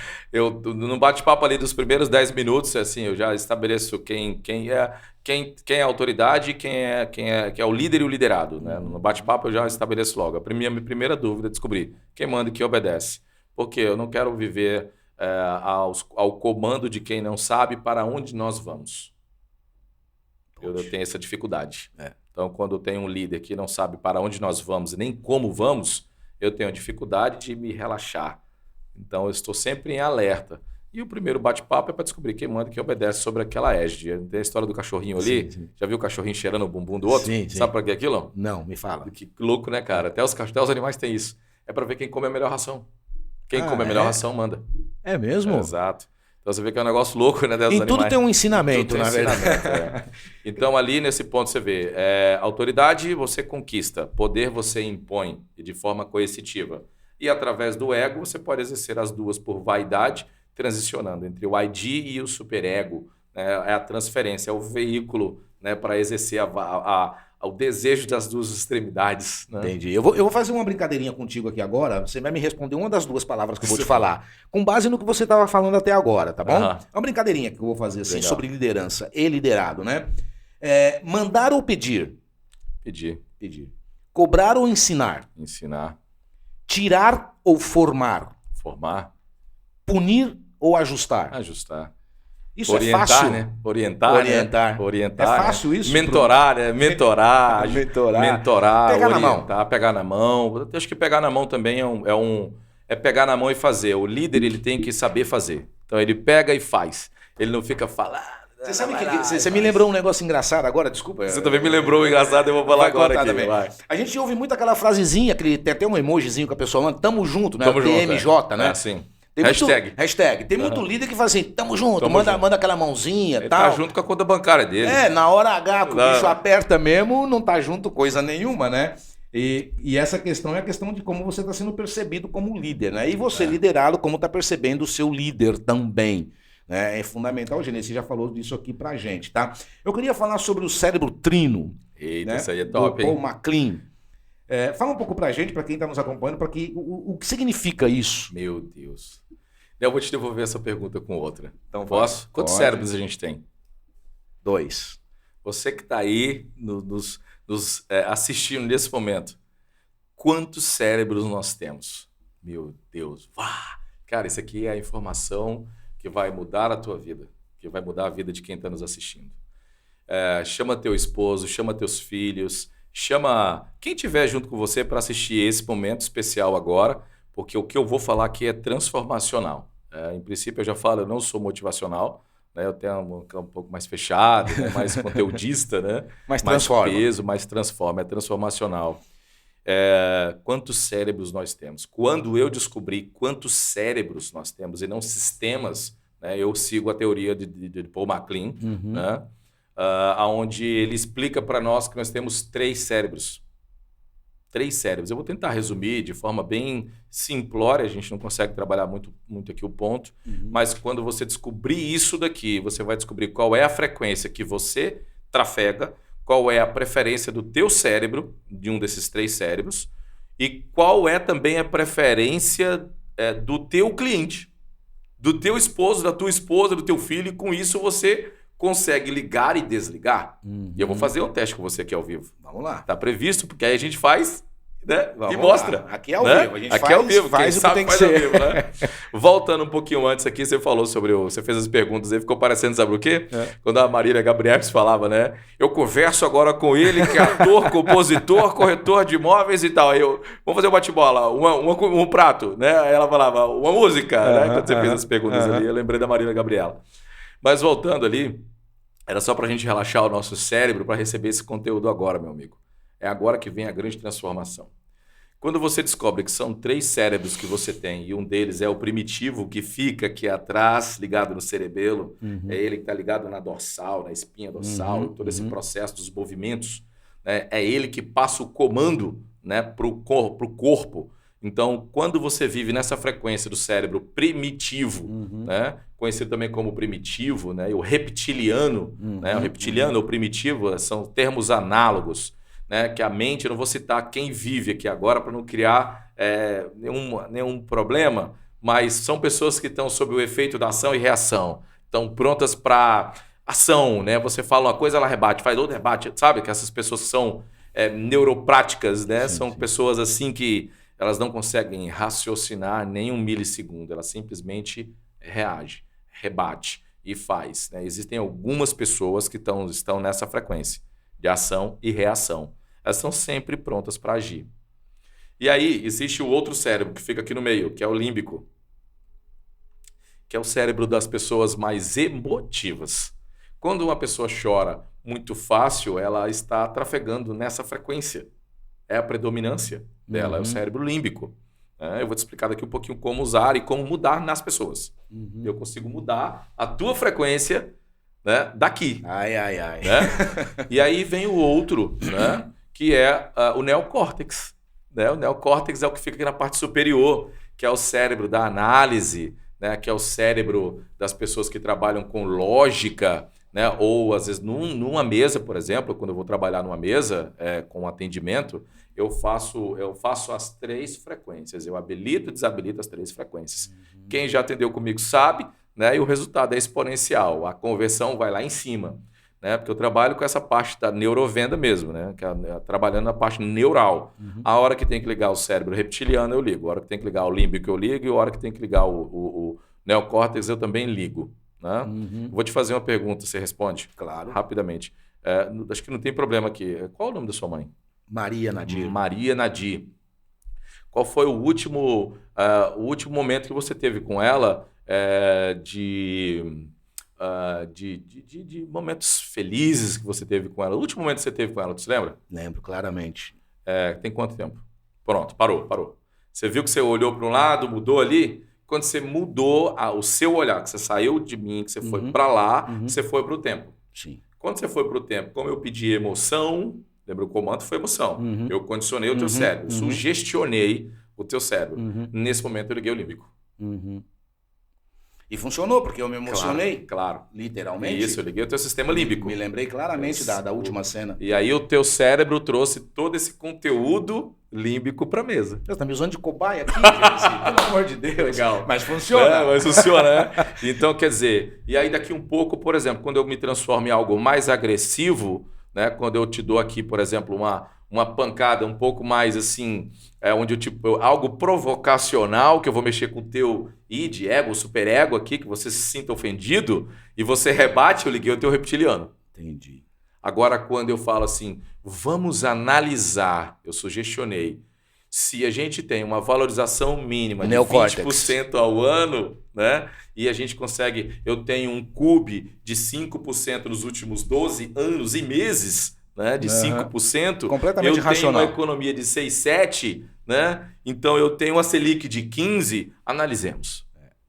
No bate-papo ali dos primeiros 10 minutos, assim, eu já estabeleço quem é a autoridade, quem é o líder e o liderado, né? No bate-papo eu já estabeleço logo. A minha primeira dúvida é descobrir quem manda e quem obedece. Porque eu não quero viver ao comando de quem não sabe para onde nós vamos. Eu tenho essa dificuldade. Então, quando eu tenho um líder que não sabe para onde nós vamos e nem como vamos, eu tenho a dificuldade de me relaxar. Então, eu estou sempre em alerta. E o primeiro bate-papo é para descobrir quem manda e quem obedece sobre aquela égide. Tem a história do cachorrinho ali. Sim. Já viu o cachorrinho cheirando o bumbum do outro? Sim. Sabe para que é aquilo? Não, me fala. Que louco, né, cara? Até os animais têm isso. É para ver quem come a melhor ração. Quem come a melhor ração manda. É mesmo? Exato. Então você vê que é um negócio louco, né? Em tudo tem um ensinamento, na verdade. Então ali nesse ponto você vê, autoridade você conquista, poder você impõe e de forma coercitiva. E através do ego você pode exercer as duas por vaidade, transicionando entre o ID e o superego. Né? É a transferência, é o veículo, né, para exercer o desejo das duas extremidades. Né? Entendi. Eu vou fazer uma brincadeirinha contigo aqui agora. Você vai me responder uma das duas palavras que eu vou te falar, com base no que você estava falando até agora, tá bom? É uma brincadeirinha que eu vou fazer assim, sobre liderança e liderado, né? Mandar ou pedir? Pedir. Cobrar ou ensinar? Ensinar. Tirar ou formar? Formar. Punir ou ajustar? Ajustar. Isso orientar, é fácil? Né? Orientar. É fácil, né? isso? Mentorar, né? Mentorar. Pegar na mão. Pegar na mão. Eu acho que pegar na mão também é pegar na mão e fazer. O líder, ele tem que saber fazer. Então ele pega e faz. Ele não fica falando. Você sabe que você me lembrou um negócio engraçado agora, desculpa. Você também me lembrou engraçado, eu vou falar agora aqui. Também. Vai. A gente ouve muito aquela frasezinha, que tem até um emojizinho que a pessoa manda, tamo junto, né? Tamo TMJ, né? Sim. Tem Hashtag. Tem muito líder que faz assim, tamo junto, manda aquela mãozinha e tal. Tá junto com a conta bancária dele. Na hora H, que o bicho aperta mesmo, não tá junto coisa nenhuma, né? E essa questão é a questão de como você está sendo percebido como líder, né? E você liderado, como está percebendo o seu líder também. Né? É fundamental, o Genesi já falou disso aqui pra gente, tá? Eu queria falar sobre o cérebro trino. Eita, né? Isso aí é top, do Paul MacLean. Fala um pouco pra gente, pra quem tá nos acompanhando, para que o que significa isso? Meu Deus. Eu vou te devolver essa pergunta com outra. Então, posso? Quantos cérebros a gente tem? 2. Você que está aí nos assistindo nesse momento, quantos cérebros nós temos? Meu Deus. Cara, isso aqui é a informação que vai mudar a tua vida, que vai mudar a vida de quem está nos assistindo. Chama teu esposo, chama teus filhos, chama quem estiver junto com você para assistir esse momento especial agora, porque o que eu vou falar aqui é transformacional. Em princípio, eu já falo, eu não sou motivacional, né? Eu tenho um pouco mais fechado, né? Mais conteudista, né? Mais transforma. Mais peso, mais transforma, é transformacional. Quantos cérebros nós temos? Quando eu descobri quantos cérebros nós temos e não sistemas, né? Eu sigo a teoria de Paul MacLean, né? Onde ele explica para nós que nós temos 3 cérebros. 3 cérebros. Eu vou tentar resumir de forma bem simplória, a gente não consegue trabalhar muito aqui o ponto, mas quando você descobrir isso daqui, você vai descobrir qual é a frequência que você trafega, qual é a preferência do teu cérebro, de um desses 3 cérebros, e qual é também a preferência do teu cliente, do teu esposo, da tua esposa, do teu filho, e com isso você consegue ligar e desligar. E eu vou fazer um teste com você aqui ao vivo. Vamos lá. Tá previsto, porque aí a gente faz, né? Vamos e mostra. Lá. Aqui é ao né? vivo. A gente aqui é ao vivo. Faz Quem o que tem que faz ser. ao vivo, né? Voltando um pouquinho antes aqui, você falou sobre você fez as perguntas aí, ficou parecendo, sabe o quê? Quando a Marília Gabriels falava, né? Eu converso agora com ele, que é ator, compositor, corretor de imóveis e tal. Aí vamos fazer um bate-bola, um prato, né? Aí ela falava, uma música, né? Quando você fez as perguntas ali, eu lembrei da Marília Gabriela. Mas voltando ali, era só para a gente relaxar o nosso cérebro para receber esse conteúdo agora, meu amigo. É agora que vem a grande transformação. Quando você descobre que são 3 cérebros que você tem e um deles é o primitivo, que fica aqui atrás, ligado no cerebelo, é ele que está ligado na dorsal, na espinha dorsal, todo esse processo dos movimentos, né? É ele que passa o comando, né, para o corpo. Então, quando você vive nessa frequência do cérebro primitivo, né, conhecido também como primitivo, né, e o reptiliano, né, o reptiliano ou primitivo são termos análogos, né, que a mente, eu não vou citar quem vive aqui agora para não criar nenhum problema, mas são pessoas que estão sob o efeito da ação e reação, estão prontas para ação, né? Você fala uma coisa, ela rebate, faz outra, rebate, sabe? Que essas pessoas que são neuropráticas, né? São pessoas assim que elas não conseguem raciocinar nem um milissegundo, ela simplesmente reage, rebate e faz, né? Existem algumas pessoas que estão nessa frequência de ação e reação. Elas estão sempre prontas para agir. E aí existe o outro cérebro que fica aqui no meio, que é o límbico, que é o cérebro das pessoas mais emotivas. Quando uma pessoa chora muito fácil, ela está trafegando nessa frequência. É a predominância dela, é o cérebro límbico. Eu vou te explicar daqui um pouquinho como usar e como mudar nas pessoas. Eu consigo mudar a tua frequência, né, daqui. Ai. Né? E aí vem o outro, né, que é o neocórtex. Né? O neocórtex é o que fica aqui na parte superior, que é o cérebro da análise, né, que é o cérebro das pessoas que trabalham com lógica, né, ou às vezes numa mesa, por exemplo, quando eu vou trabalhar numa mesa com atendimento, eu faço as 3 frequências, eu habilito e desabilito as 3 frequências. Quem já atendeu comigo sabe, né, e o resultado é exponencial, a conversão vai lá em cima, né, porque eu trabalho com essa parte da neurovenda mesmo, né, que é trabalhando na parte neural. A hora que tem que ligar o cérebro reptiliano eu ligo, a hora que tem que ligar o límbico eu ligo, e a hora que tem que ligar o neocórtex eu também ligo. Né? Vou te fazer uma pergunta, você responde? Claro. Rapidamente. Acho que não tem problema aqui. Qual é o nome da sua mãe? Maria Nadir. Maria Nadir. Qual foi o último momento que você teve com ela de momentos felizes que você teve com ela? O último momento que você teve com ela, tu se lembra? Lembro claramente. Tem quanto tempo? Pronto, parou. Você viu que você olhou para um lado, mudou ali? Quando você mudou o seu olhar, que você saiu de mim, que você foi para lá, você foi para o tempo. Sim. Quando você foi para o tempo, como eu pedi emoção, lembra o comando foi emoção. Eu condicionei o teu cérebro, sugestionei o teu cérebro. Nesse momento eu liguei o límbico. E funcionou, porque eu me emocionei. Claro. Literalmente. Isso, eu liguei o teu sistema límbico. Me lembrei claramente da última cena. E aí o teu cérebro trouxe todo esse conteúdo límbico para a mesa. Você tá me usando de cobaia aqui, gente? Pelo amor de Deus. Legal. Mas funciona. Mas funciona, né? Então, quer dizer, e aí daqui um pouco, por exemplo, quando eu me transformo em algo mais agressivo, né? Quando eu te dou aqui, por exemplo, uma pancada um pouco mais assim, onde algo provocacional, que eu vou mexer com o teu id, ego, superego aqui, que você se sinta ofendido, e você rebate, eu liguei o teu reptiliano. Entendi. Agora, quando eu falo assim, vamos analisar, eu sugestionei, se a gente tem uma valorização mínima de 20% ao ano, né? E a gente consegue, eu tenho um CUB de 5% nos últimos 12 anos e meses, né? De 5%. Completamente racional. Eu tenho uma economia de 6, 7, né? Então eu tenho uma Selic de 15, analisemos.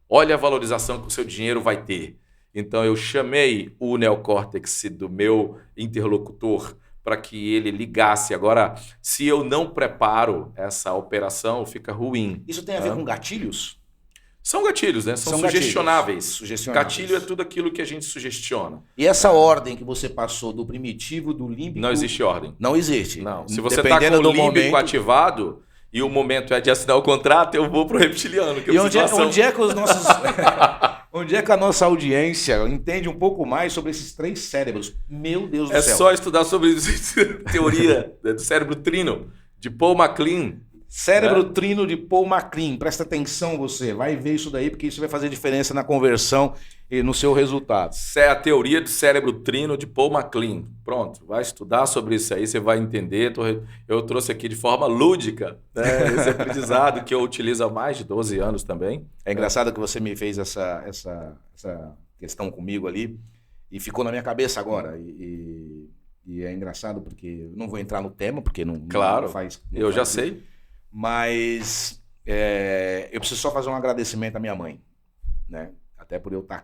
Olha a valorização que o seu dinheiro vai ter. Então eu chamei o neocórtex do meu interlocutor para que ele ligasse. Agora, se eu não preparo essa operação, fica ruim. Isso tem a ver com gatilhos? São gatilhos, né? São sugestionáveis. Sugestionáveis. Gatilho é tudo aquilo que a gente sugestiona. E essa ordem que você passou do primitivo, do límbico... Não existe ordem. Não existe. Não. Se você está com o límbico ativado e o momento é de assinar o contrato, eu vou para o reptiliano. E onde é que os nossos... Onde é que a nossa audiência entende um pouco mais sobre esses 3 cérebros? Meu Deus do céu. É só estudar sobre teoria do cérebro trino, de Paul MacLean. Cérebro trino de Paul MacLean. Presta atenção você. Vai ver isso daí, porque isso vai fazer diferença na conversão e no seu resultado. É a teoria do cérebro trino de Paul MacLean. Pronto, vai estudar sobre isso aí, você vai entender. Eu trouxe aqui de forma lúdica, né, esse aprendizado que eu utilizo há mais de 12 anos também. É engraçado que você me fez essa questão comigo ali e ficou na minha cabeça agora. E é engraçado porque eu não vou entrar no tema, porque não faz... Eu já sei. Mas eu preciso só fazer um agradecimento à minha mãe, né? Até por eu estar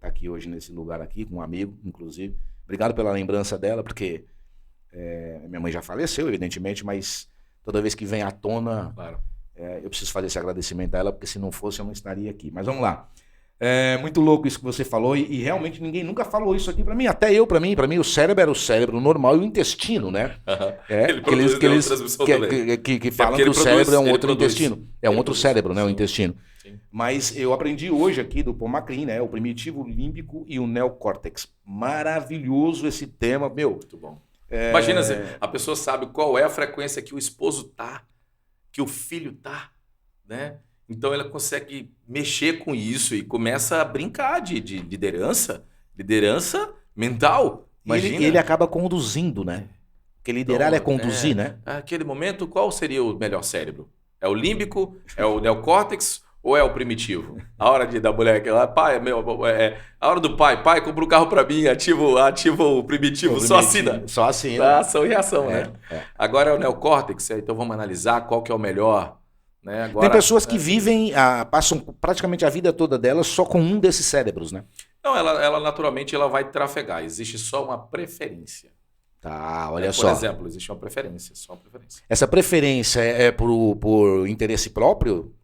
aqui hoje nesse lugar aqui, com um amigo, inclusive. Obrigado pela lembrança dela, porque minha mãe já faleceu, evidentemente, mas toda vez que vem à tona, eu preciso fazer esse agradecimento a ela, porque se não fosse eu não estaria aqui. Mas vamos lá. É muito louco isso que você falou e realmente ninguém nunca falou isso aqui pra mim. Até eu, pra mim o cérebro era o cérebro normal e o intestino, né? Que falam que o cérebro é um outro intestino. É um outro cérebro, né? O intestino. Sim. Mas eu aprendi hoje aqui do Paul MacLean, né? O primitivo límbico e o neocórtex. Maravilhoso esse tema, meu. Muito bom. Imagina, a pessoa sabe qual é a frequência que o esposo tá, que o filho tá, né? Então ela consegue mexer com isso e começa a brincar de liderança mental. Imagina. Ele acaba conduzindo, né? Porque liderar é conduzir, né? Naquele momento, qual seria o melhor cérebro? É o límbico? É o neocórtex? ou é o primitivo? A hora da mulher que lá, pai, a hora do pai, compra um carro para mim, ativa o primitivo, só assina. Só assina. Ação e reação, né? Agora é o neocórtex, então vamos analisar qual que é o melhor. Né? Agora, tem pessoas que vivem, passam praticamente a vida toda delas só com um desses cérebros, né? Não, ela naturalmente ela vai trafegar, existe só uma preferência. Tá, olha só. Por exemplo, existe uma preferência, só uma preferência. Essa preferência é por interesse próprio?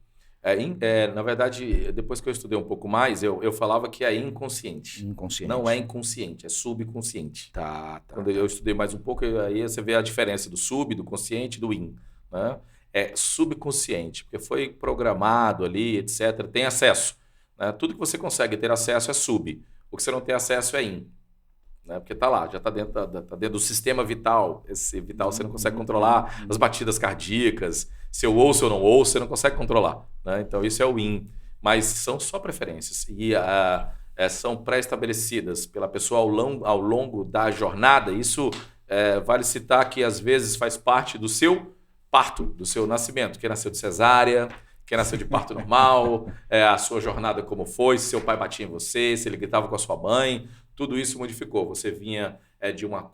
Na verdade, depois que eu estudei um pouco mais, eu falava que é inconsciente. Não é inconsciente, é subconsciente. Tá. Quando eu estudei mais um pouco, aí você vê a diferença do sub, do consciente e do in. Né? É subconsciente, porque foi programado ali, etc. Tem acesso. Né? Tudo que você consegue ter acesso é sub. O que você não tem acesso é in. Né? Porque está lá, já está dentro do sistema vital. Esse vital você não consegue controlar, as batidas cardíacas, se eu ouço ou não ouço, você não consegue controlar. Né? Então isso é o in. Mas são só preferências. E são pré-estabelecidas pela pessoa ao longo da jornada. Isso vale citar que às vezes faz parte do seu parto, do seu nascimento. Quem nasceu de cesárea, quem nasceu de parto normal, a sua jornada como foi, se seu pai batia em você, se ele gritava com a sua mãe, tudo isso modificou. Você vinha de uma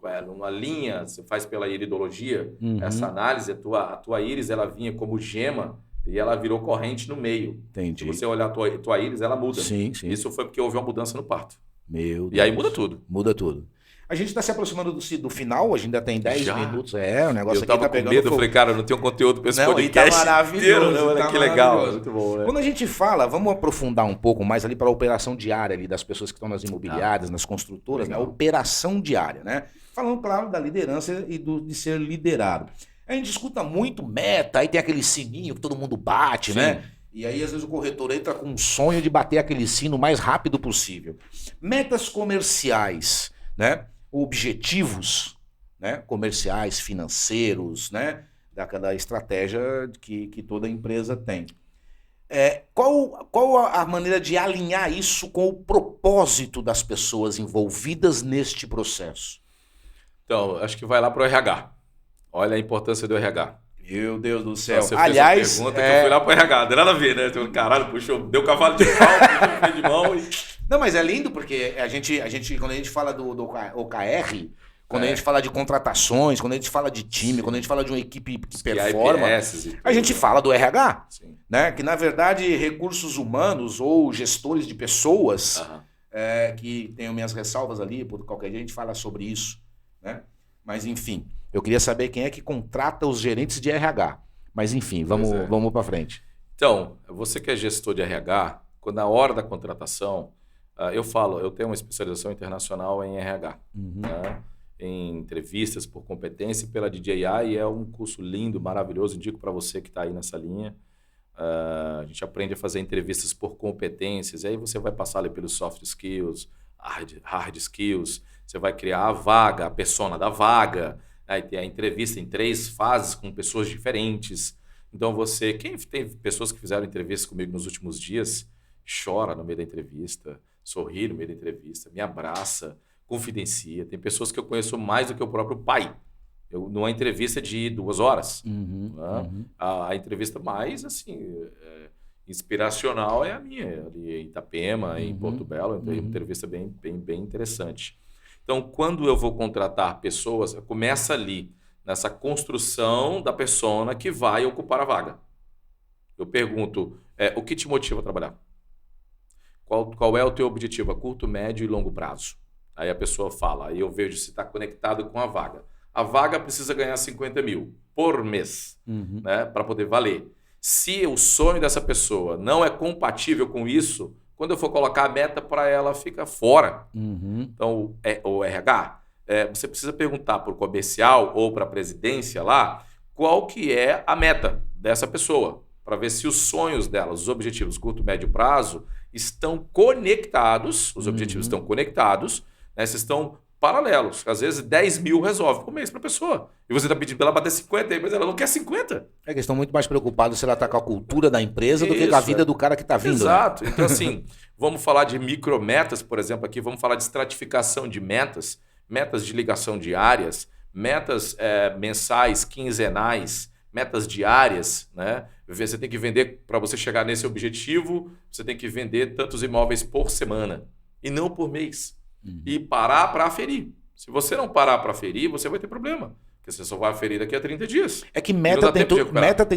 linha, você faz pela iridologia, essa análise, a tua íris ela vinha como gema e ela virou corrente no meio. Entendi. Se você olhar a tua íris, ela muda. Sim. Isso foi porque houve uma mudança no parto. Meu Deus. E aí muda tudo. Muda tudo. A gente está se aproximando do final, a gente ainda tem 10 minutos. O negócio aqui tá pegando fogo. Eu falei, cara, não tenho conteúdo para esse podcast tá maravilhoso, inteiro. Tá que legal, muito bom. Né? Quando a gente fala, vamos aprofundar um pouco mais ali para a operação diária ali das pessoas que estão nas imobiliárias, nas construtoras, né? A operação diária, né? Falando, claro, da liderança e de ser liderado. A gente escuta muito meta, aí tem aquele sininho que todo mundo bate, né? E aí, às vezes, o corretor entra com um sonho de bater aquele sino o mais rápido possível. Metas comerciais, né? Objetivos, né, comerciais, financeiros, né, daquela estratégia que toda empresa tem. Qual a maneira de alinhar isso com o propósito das pessoas envolvidas neste processo? Então, acho que vai lá para o RH. Olha a importância do RH. Meu Deus do céu. Você aliás, fez uma pergunta que eu fui lá para o RH, não tem nada a ver, né? Caralho, puxou, deu cavalo de pau, puxou o freio de mão e... Não, mas é lindo porque a gente quando a gente fala do OKR, quando a gente fala de contratações, quando a gente fala de time, quando a gente fala de uma equipe que performa, a gente fala do RH, né? Que na verdade recursos humanos ou gestores de pessoas, que tenho minhas ressalvas ali, por qualquer dia a gente fala sobre isso, né? Mas enfim, eu queria saber quem é que contrata os gerentes de RH. Mas enfim, vamos para frente. Então, você que é gestor de RH, quando na hora da contratação, eu tenho uma especialização internacional em RH, né? Em entrevistas por competência pela DJI, e é um curso lindo, maravilhoso, indico para você que está aí nessa linha. A gente aprende a fazer entrevistas por competências, e aí você vai passar ali pelos soft skills, hard skills, você vai criar a vaga, a persona da vaga, aí tem a entrevista em 3 fases com pessoas diferentes. Então quem tem pessoas que fizeram entrevistas comigo nos últimos dias, chora no meio da entrevista, sorri no meio da entrevista, me abraça, confidencia. Tem pessoas que eu conheço mais do que o próprio pai. Numa entrevista de 2 horas. A entrevista mais assim, inspiracional é a minha, ali em Itapema, em Porto Belo. Então, é uma entrevista bem interessante. Então, quando eu vou contratar pessoas, começa ali, nessa construção da persona que vai ocupar a vaga. Eu pergunto, o que te motiva a trabalhar? Qual é o teu objetivo a curto, médio e longo prazo? Aí a pessoa fala, aí eu vejo se está conectado com a vaga. A vaga precisa ganhar 50 mil por mês, né, para poder valer. Se o sonho dessa pessoa não é compatível com isso, quando eu for colocar a meta para ela, fica fora. Então, o RH, você precisa perguntar para o comercial ou para a presidência lá qual que é a meta dessa pessoa, para ver se os sonhos dela, os objetivos curto, médio prazo, estão conectados, os objetivos estão conectados, né, se estão paralelos. Às vezes 10 mil resolve por mês para a pessoa. E você está pedindo para ela bater 50, mas ela não quer 50. É que eles estão muito mais preocupados se ela está com a cultura da empresa do que com a vida do cara que está vindo. Exato. Né? Então, assim, vamos falar de micrometas, por exemplo, aqui, vamos falar de estratificação de metas de ligação diárias, metas mensais, quinzenais, metas diárias, né? Você tem que vender, para você chegar nesse objetivo, você tem que vender tantos imóveis por semana e não por mês. E parar para aferir. Se você não parar para aferir, você vai ter problema. Porque você só vai aferir daqui a 30 dias. É que meta tem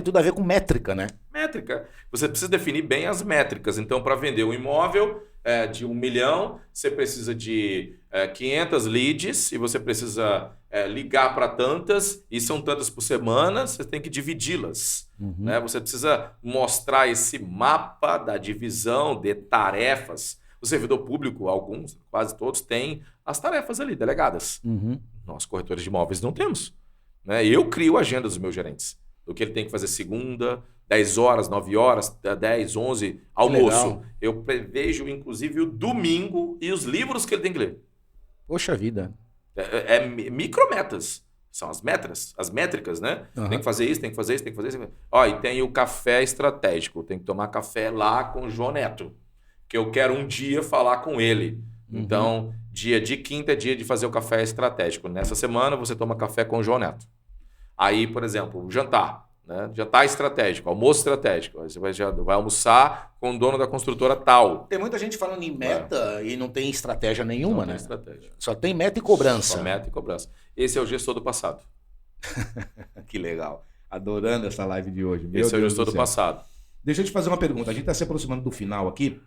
tudo a ver com métrica, né? Métrica. Você precisa definir bem as métricas. Então, para vender um imóvel de 1 milhão, você precisa de 500 leads e você precisa ligar para tantas, e são tantas por semana, você tem que dividi-las. Né? Você precisa mostrar esse mapa da divisão de tarefas. O servidor público, alguns, quase todos, têm as tarefas ali delegadas. Nós, corretores de imóveis, não temos. Né? Eu crio a agenda dos meus gerentes. Do que ele tem que fazer segunda, 10 horas, 9 horas, 10, 11, almoço. Legal. Eu prevejo, inclusive, o domingo e os livros que ele tem que ler. Poxa vida. Micrometas. São as métricas, né? Tem que fazer isso, tem que fazer isso, tem que fazer isso. Ó, e tem o café estratégico. Tem que tomar café lá com o João Neto. Que eu quero um dia falar com ele. Então, dia de quinta é dia de fazer o café estratégico. Nessa semana, você toma café com o João Neto. Aí, por exemplo, jantar. Né? Jantar estratégico, almoço estratégico. Aí você vai almoçar com o dono da construtora tal. Tem muita gente falando em meta e não tem estratégia nenhuma, Não né? tem estratégia. Só tem meta e cobrança. Só meta e cobrança. Esse é o gestor do passado. Que legal. Adorando essa live de hoje. Meu Esse é o Deus gestor do céu. passado. Deixa eu te fazer uma pergunta. A gente está se aproximando do final aqui.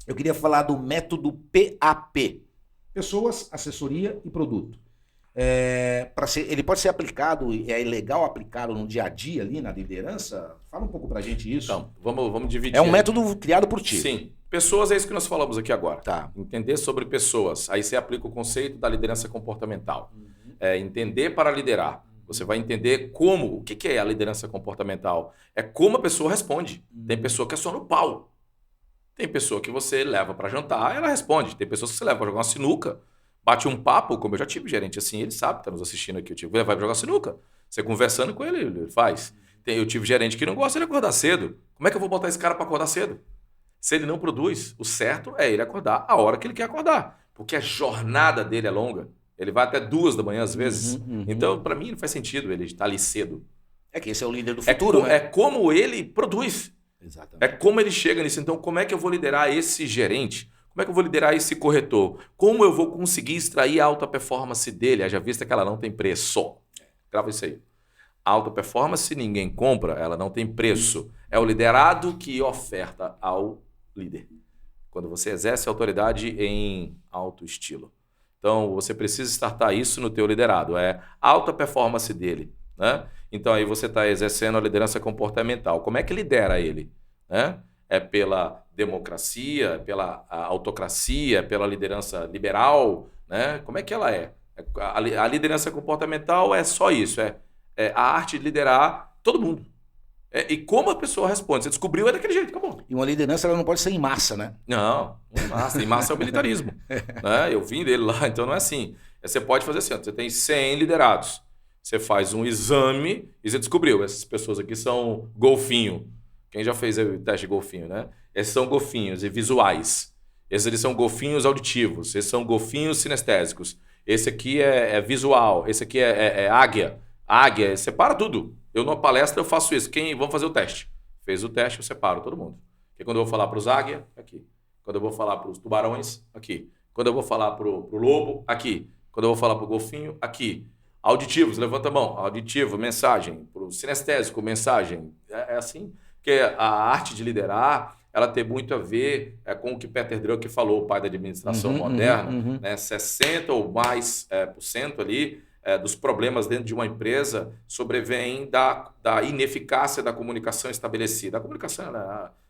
Eu queria falar do método PAP. Pessoas, assessoria e produto. Ele pode ser aplicado, é legal aplicá-lo no dia a dia ali, na liderança? Fala um pouco pra gente isso. Então, vamos dividir. É um método criado por ti. Sim. Pessoas é isso que nós falamos aqui agora. Tá. Entender sobre pessoas. Aí você aplica o conceito da liderança comportamental. Entender para liderar. Você vai entender como. O que é a liderança comportamental? É como a pessoa responde. Tem pessoa que é só no pau. Tem pessoa que você leva para jantar, ela responde. Tem pessoas que você leva para jogar uma sinuca, bate um papo, como eu já tive gerente assim, ele sabe, está nos assistindo aqui, eu tive, vai jogar sinuca. Você conversando com ele, ele faz. Eu tive gerente que não gosta de acordar cedo. Como é que eu vou botar esse cara para acordar cedo? Se ele não produz, o certo é ele acordar a hora que ele quer acordar. Porque a jornada dele é longa. Ele vai até 2 da manhã às vezes. Então, para mim, não faz sentido ele estar ali cedo. É que esse é o líder do futuro, né? É como ele produz. Exatamente. É como ele chega nisso. Então, como é que eu vou liderar esse gerente? Como é que eu vou liderar esse corretor? Como eu vou conseguir extrair a alta performance dele? Haja vista que ela não tem preço. Grava isso aí. Alta performance, ninguém compra, ela não tem preço. É o liderado que oferta ao líder. Quando você exerce autoridade em alto estilo. Então, você precisa startar isso no teu liderado. É a alta performance dele. Né? Então, aí você está exercendo a liderança comportamental. Como é que lidera ele? Né? É pela democracia, pela autocracia, pela liderança liberal? Né? Como é que ela é? A liderança comportamental é só isso. É a arte de liderar todo mundo. E como a pessoa responde. Você descobriu, é daquele jeito, acabou. E uma liderança ela não pode ser em massa, né? Não em massa. Em massa é o militarismo. Né? Eu vim dele lá, então não é assim. Você pode fazer assim, ó, você tem 100 liderados. Você faz um exame e você descobriu. Essas pessoas aqui são golfinho. Quem já fez o teste de golfinho, né? Esses são golfinhos e visuais. Esses eles são golfinhos auditivos. Esses são golfinhos sinestésicos. Esse aqui é visual. Esse aqui é águia. Águia, separa tudo. Eu numa palestra eu faço isso. Vamos fazer o teste. Fez o teste, eu separo todo mundo. Porque quando eu vou falar para os águia, aqui. Quando eu vou falar para os tubarões, aqui. Quando eu vou falar para o lobo, aqui. Quando eu vou falar para o golfinho, aqui. Auditivos, levanta a mão. Auditivo, mensagem. Para o sinestésico, mensagem. É assim. Porque a arte de liderar, ela tem muito a ver com o que Peter Drucker falou, o pai da administração moderna. Né? 60% ou mais por cento ali dos problemas dentro de uma empresa sobrevêm da ineficácia da comunicação estabelecida. A comunicação,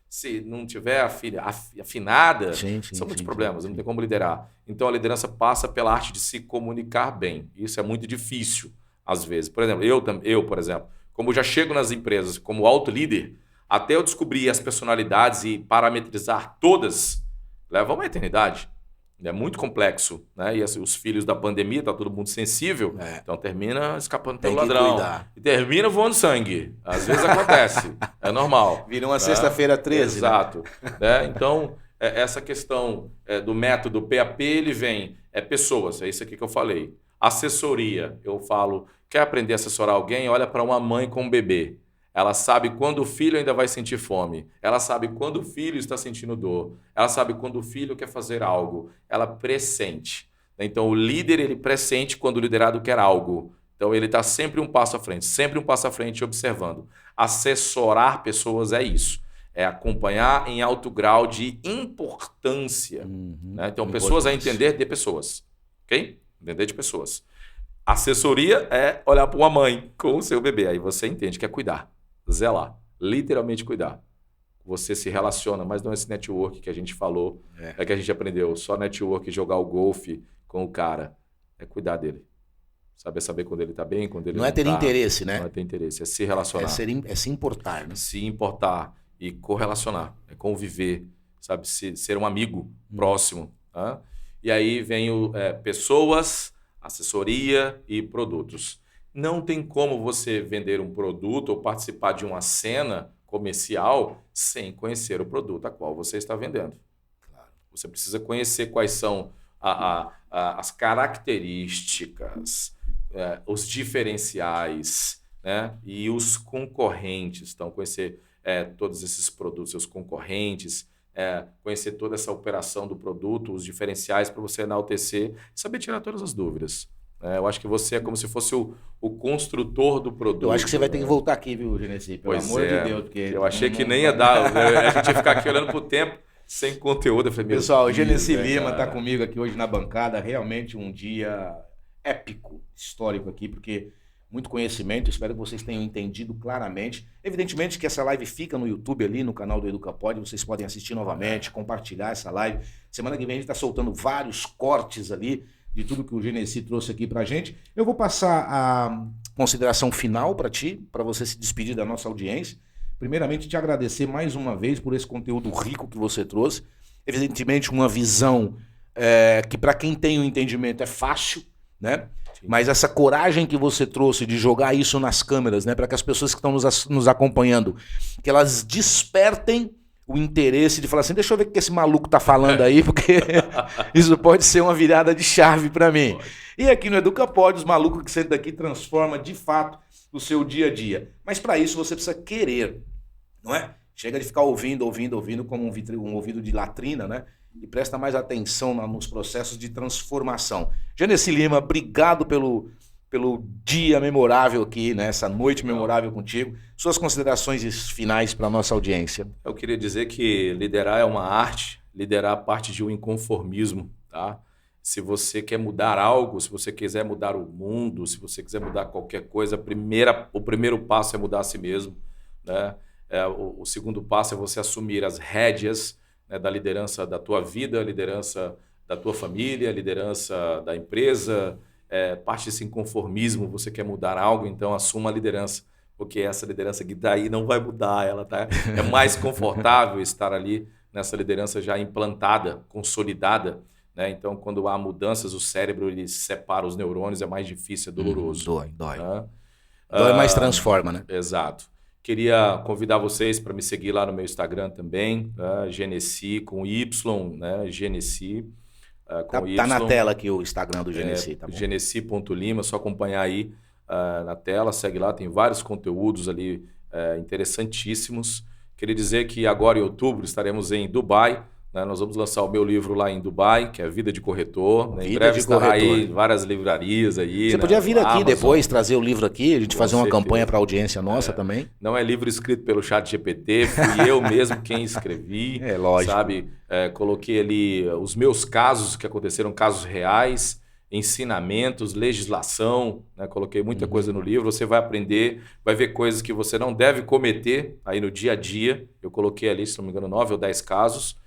se não tiver afinada, são muitos problemas, não tem como liderar. Então, a liderança passa pela arte de se comunicar bem. Isso é muito difícil, às vezes. Por exemplo, eu, por exemplo, como já chego nas empresas como alto líder, até eu descobrir as personalidades e parametrizar todas, leva uma eternidade. É muito complexo, né? E assim, os filhos da pandemia, tá todo mundo sensível, então termina escapando pelo ladrão. Cuidar. E termina voando sangue. Às vezes acontece, é normal. Vira uma sexta-feira 13. Exato. Né? Então, essa questão do método PAP, ele vem, pessoas, é isso aqui que eu falei. Assessoria, eu falo, quer aprender a assessorar alguém? Olha para uma mãe com um bebê. Ela sabe quando o filho ainda vai sentir fome. Ela sabe quando o filho está sentindo dor. Ela sabe quando o filho quer fazer algo. Ela pressente. Então, o líder, ele pressente quando o liderado quer algo. Então, ele está sempre um passo à frente observando. Assessorar pessoas é isso. É acompanhar em alto grau de importância. Né? Então, pessoas a entender de pessoas. Ok? Entender de pessoas. Assessoria é olhar para uma mãe com o seu bebê. Aí você entende que é cuidar, zelar, literalmente cuidar. Você se relaciona, mas não esse network que a gente falou, que a gente aprendeu. Só network, jogar o golfe com o cara. É cuidar dele. Saber quando ele está bem, quando ele não está. Não é ter interesse, né? Não é ter interesse, é se relacionar. É se importar, né? Se importar e correlacionar, é conviver, sabe? Ser um amigo próximo. Tá? E aí vem pessoas, assessoria e produtos. Não tem como você vender um produto ou participar de uma cena comercial sem conhecer o produto a qual você está vendendo. Claro. Você precisa conhecer quais são as características, os diferenciais, né? E os concorrentes. Então, conhecer todos esses produtos, seus concorrentes, conhecer toda essa operação do produto, os diferenciais para você enaltecer e saber tirar todas as dúvidas. Eu acho que você é como se fosse o construtor do produto. Eu acho que você vai ter que voltar aqui, viu, Genesi? Pelo amor de Deus. Porque eu achei que nem ia dar. A gente ia ficar aqui olhando pro tempo sem conteúdo. Eu falei, pessoal, o Genesi Lima está comigo aqui hoje na bancada. Realmente um dia épico, histórico aqui, porque muito conhecimento. Espero que vocês tenham entendido claramente. Evidentemente que essa live fica no YouTube ali, no canal do EducaPod. Vocês podem assistir novamente, compartilhar essa live. Semana que vem a gente está soltando vários cortes ali de tudo que o Genesi trouxe aqui pra gente. Eu vou passar a consideração final para ti, para você se despedir da nossa audiência. Primeiramente, te agradecer mais uma vez por esse conteúdo rico que você trouxe. Evidentemente, uma visão que para quem tem o entendimento é fácil, né? Sim. Mas essa coragem que você trouxe de jogar isso nas câmeras, né? Para que as pessoas que estão nos acompanhando, que elas despertem o interesse de falar assim, deixa eu ver o que esse maluco tá falando aí, porque isso pode ser uma virada de chave para mim. Pode. E aqui no EducaPod, os malucos que sentam aqui transformam de fato o seu dia a dia. Mas para isso você precisa querer, não é? Chega de ficar ouvindo como um ouvido de latrina, né? E presta mais atenção nos processos de transformação. Genesi Lima, obrigado pelo dia memorável aqui, né? Essa noite memorável contigo. Suas considerações finais para a nossa audiência. Eu queria dizer que liderar é uma arte, liderar parte de um inconformismo, tá? Se você quer mudar algo, se você quiser mudar o mundo, se você quiser mudar qualquer coisa, o primeiro passo é mudar a si mesmo, né? O segundo passo é você assumir as rédeas, né, da liderança da tua vida, a liderança da tua família, a liderança da empresa. Parte desse inconformismo, você quer mudar algo, então assuma a liderança, porque essa liderança que está aí não vai mudar, é mais confortável estar ali nessa liderança já implantada, consolidada, né? Então, quando há mudanças, o cérebro ele separa os neurônios, é mais difícil, é doloroso. Dói. Né? Dói, mas transforma, né? Exato. Queria convidar vocês para me seguir lá no meu Instagram também, Genesi com Y, né? Genesi. Tá na tela aqui o Instagram do Genesi, tá bom? Genesi.lima, só acompanhar aí na tela, segue lá, tem vários conteúdos ali interessantíssimos. Queria dizer que agora em outubro estaremos em Dubai, né? Nós vamos lançar o meu livro lá em Dubai, que é Vida de Corretor. Né? Em breve estará aí em várias livrarias aí. Você podia vir aqui depois, trazer o livro aqui, a gente fazer uma campanha para a audiência nossa também. Não é livro escrito pelo ChatGPT, fui eu mesmo quem escrevi. Lógico. Sabe? Coloquei ali os meus casos que aconteceram, casos reais, ensinamentos, legislação, né? Coloquei muita coisa no livro. Você vai aprender, vai ver coisas que você não deve cometer aí no dia a dia. Eu coloquei ali, se não me engano, 9 ou 10 casos.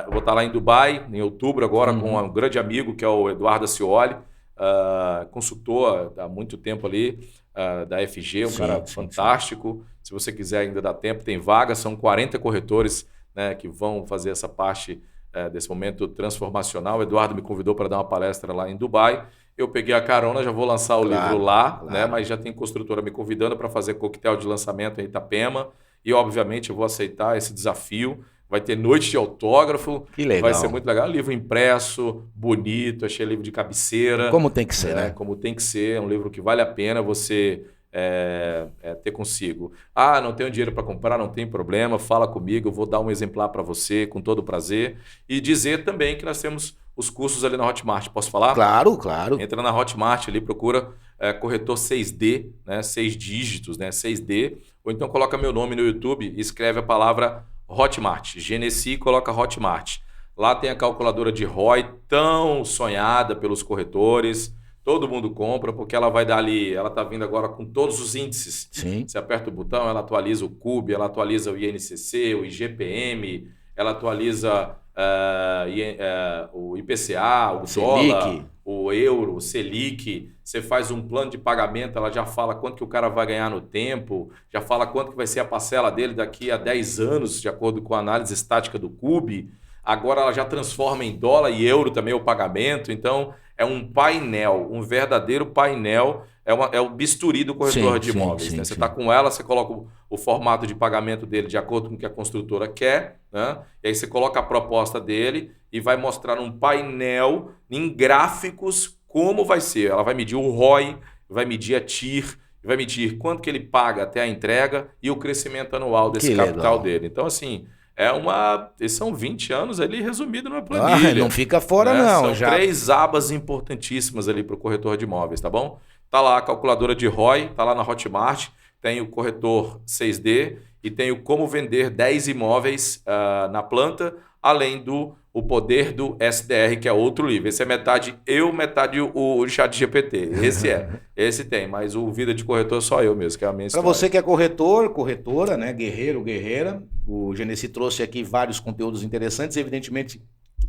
Eu vou estar lá em Dubai, em outubro, agora com um grande amigo, que é o Eduardo Ascioli, consultor há muito tempo ali, da FG, um cara fantástico. Se você quiser ainda dá tempo, tem vaga, são 40 corretores, né, que vão fazer essa parte desse momento transformacional. O Eduardo me convidou para dar uma palestra lá em Dubai. Eu peguei a carona, já vou lançar o livro lá, né, mas já tem construtora me convidando para fazer coquetel de lançamento em Itapema. E, obviamente, eu vou aceitar esse desafio. Vai ter noite de autógrafo. Que legal. Vai ser muito legal. Livro impresso, bonito, achei livro de cabeceira. Como tem que ser, né? Como tem que ser. É um livro que vale a pena você ter consigo. Ah, não tenho dinheiro para comprar, não tem problema, fala comigo, eu vou dar um exemplar para você com todo prazer. E dizer também que nós temos os cursos ali na Hotmart. Posso falar? Claro, claro. Entra na Hotmart ali, procura corretor 6D, né? 6 dígitos, né? 6D. Ou então coloca meu nome no YouTube e escreve a palavra Hotmart. Genesi, coloca Hotmart. Lá tem a calculadora de ROI, tão sonhada pelos corretores. Todo mundo compra, porque ela vai dar ali, ela está vindo agora com todos os índices. Sim. Você aperta o botão, ela atualiza o CUB, ela atualiza o INCC, o IGPM, ela atualiza o IPCA, o dólar, o euro, o Selic. Você faz um plano de pagamento, ela já fala quanto que o cara vai ganhar no tempo, já fala quanto que vai ser a parcela dele daqui a 10 anos, de acordo com a análise estática do CUB. Agora ela já transforma em dólar e euro também o pagamento. Então, é um painel, um verdadeiro painel. É o bisturi do corretor de imóveis. Né? Você está com ela, você coloca o formato de pagamento dele de acordo com o que a construtora quer, né? E aí você coloca a proposta dele e vai mostrar num painel, em gráficos, como vai ser. Ela vai medir o ROI, vai medir a TIR, vai medir quanto que ele paga até a entrega e o crescimento anual desse capital dele. Então, assim... são 20 anos ali resumido numa planilha. Não fica fora, né? Não. São 3 abas importantíssimas ali para o corretor de imóveis, tá bom? Tá lá a calculadora de ROI, tá lá na Hotmart, tem o corretor 6D e tem o como vender 10 imóveis na planta, além do o poder do SDR, que é outro livro. Esse é metade eu, metade o ChatGPT. Esse tem, mas o Vida de Corretor é só eu mesmo, que é a minha história. Para você que é corretor, corretora, né, guerreiro, guerreira, o Genesi trouxe aqui vários conteúdos interessantes. Evidentemente,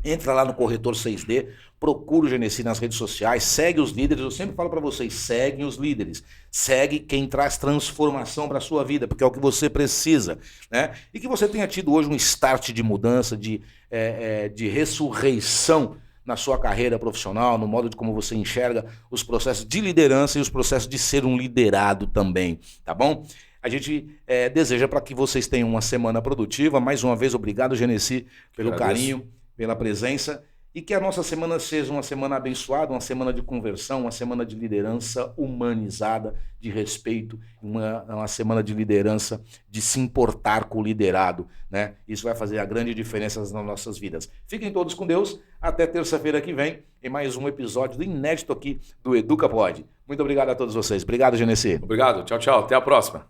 entra lá no Corretor 6D, procura o Genesi nas redes sociais, segue os líderes. Eu sempre falo para vocês, segue os líderes. Segue quem traz transformação para a sua vida, porque é o que você precisa, né? E que você tenha tido hoje um start de mudança, de ressurreição na sua carreira profissional, no modo de como você enxerga os processos de liderança e os processos de ser um liderado também, tá bom? A gente deseja para que vocês tenham uma semana produtiva. Mais uma vez, obrigado, Genesi, pelo carinho, pela presença, e que a nossa semana seja uma semana abençoada, uma semana de conversão, uma semana de liderança humanizada, de respeito, uma semana de liderança, de se importar com o liderado, né? Isso vai fazer a grande diferença nas nossas vidas. Fiquem todos com Deus, até terça-feira que vem, em mais um episódio do inédito aqui do EducaPod. Muito obrigado a todos vocês. Obrigado, Genesi. Obrigado, tchau, tchau, até a próxima.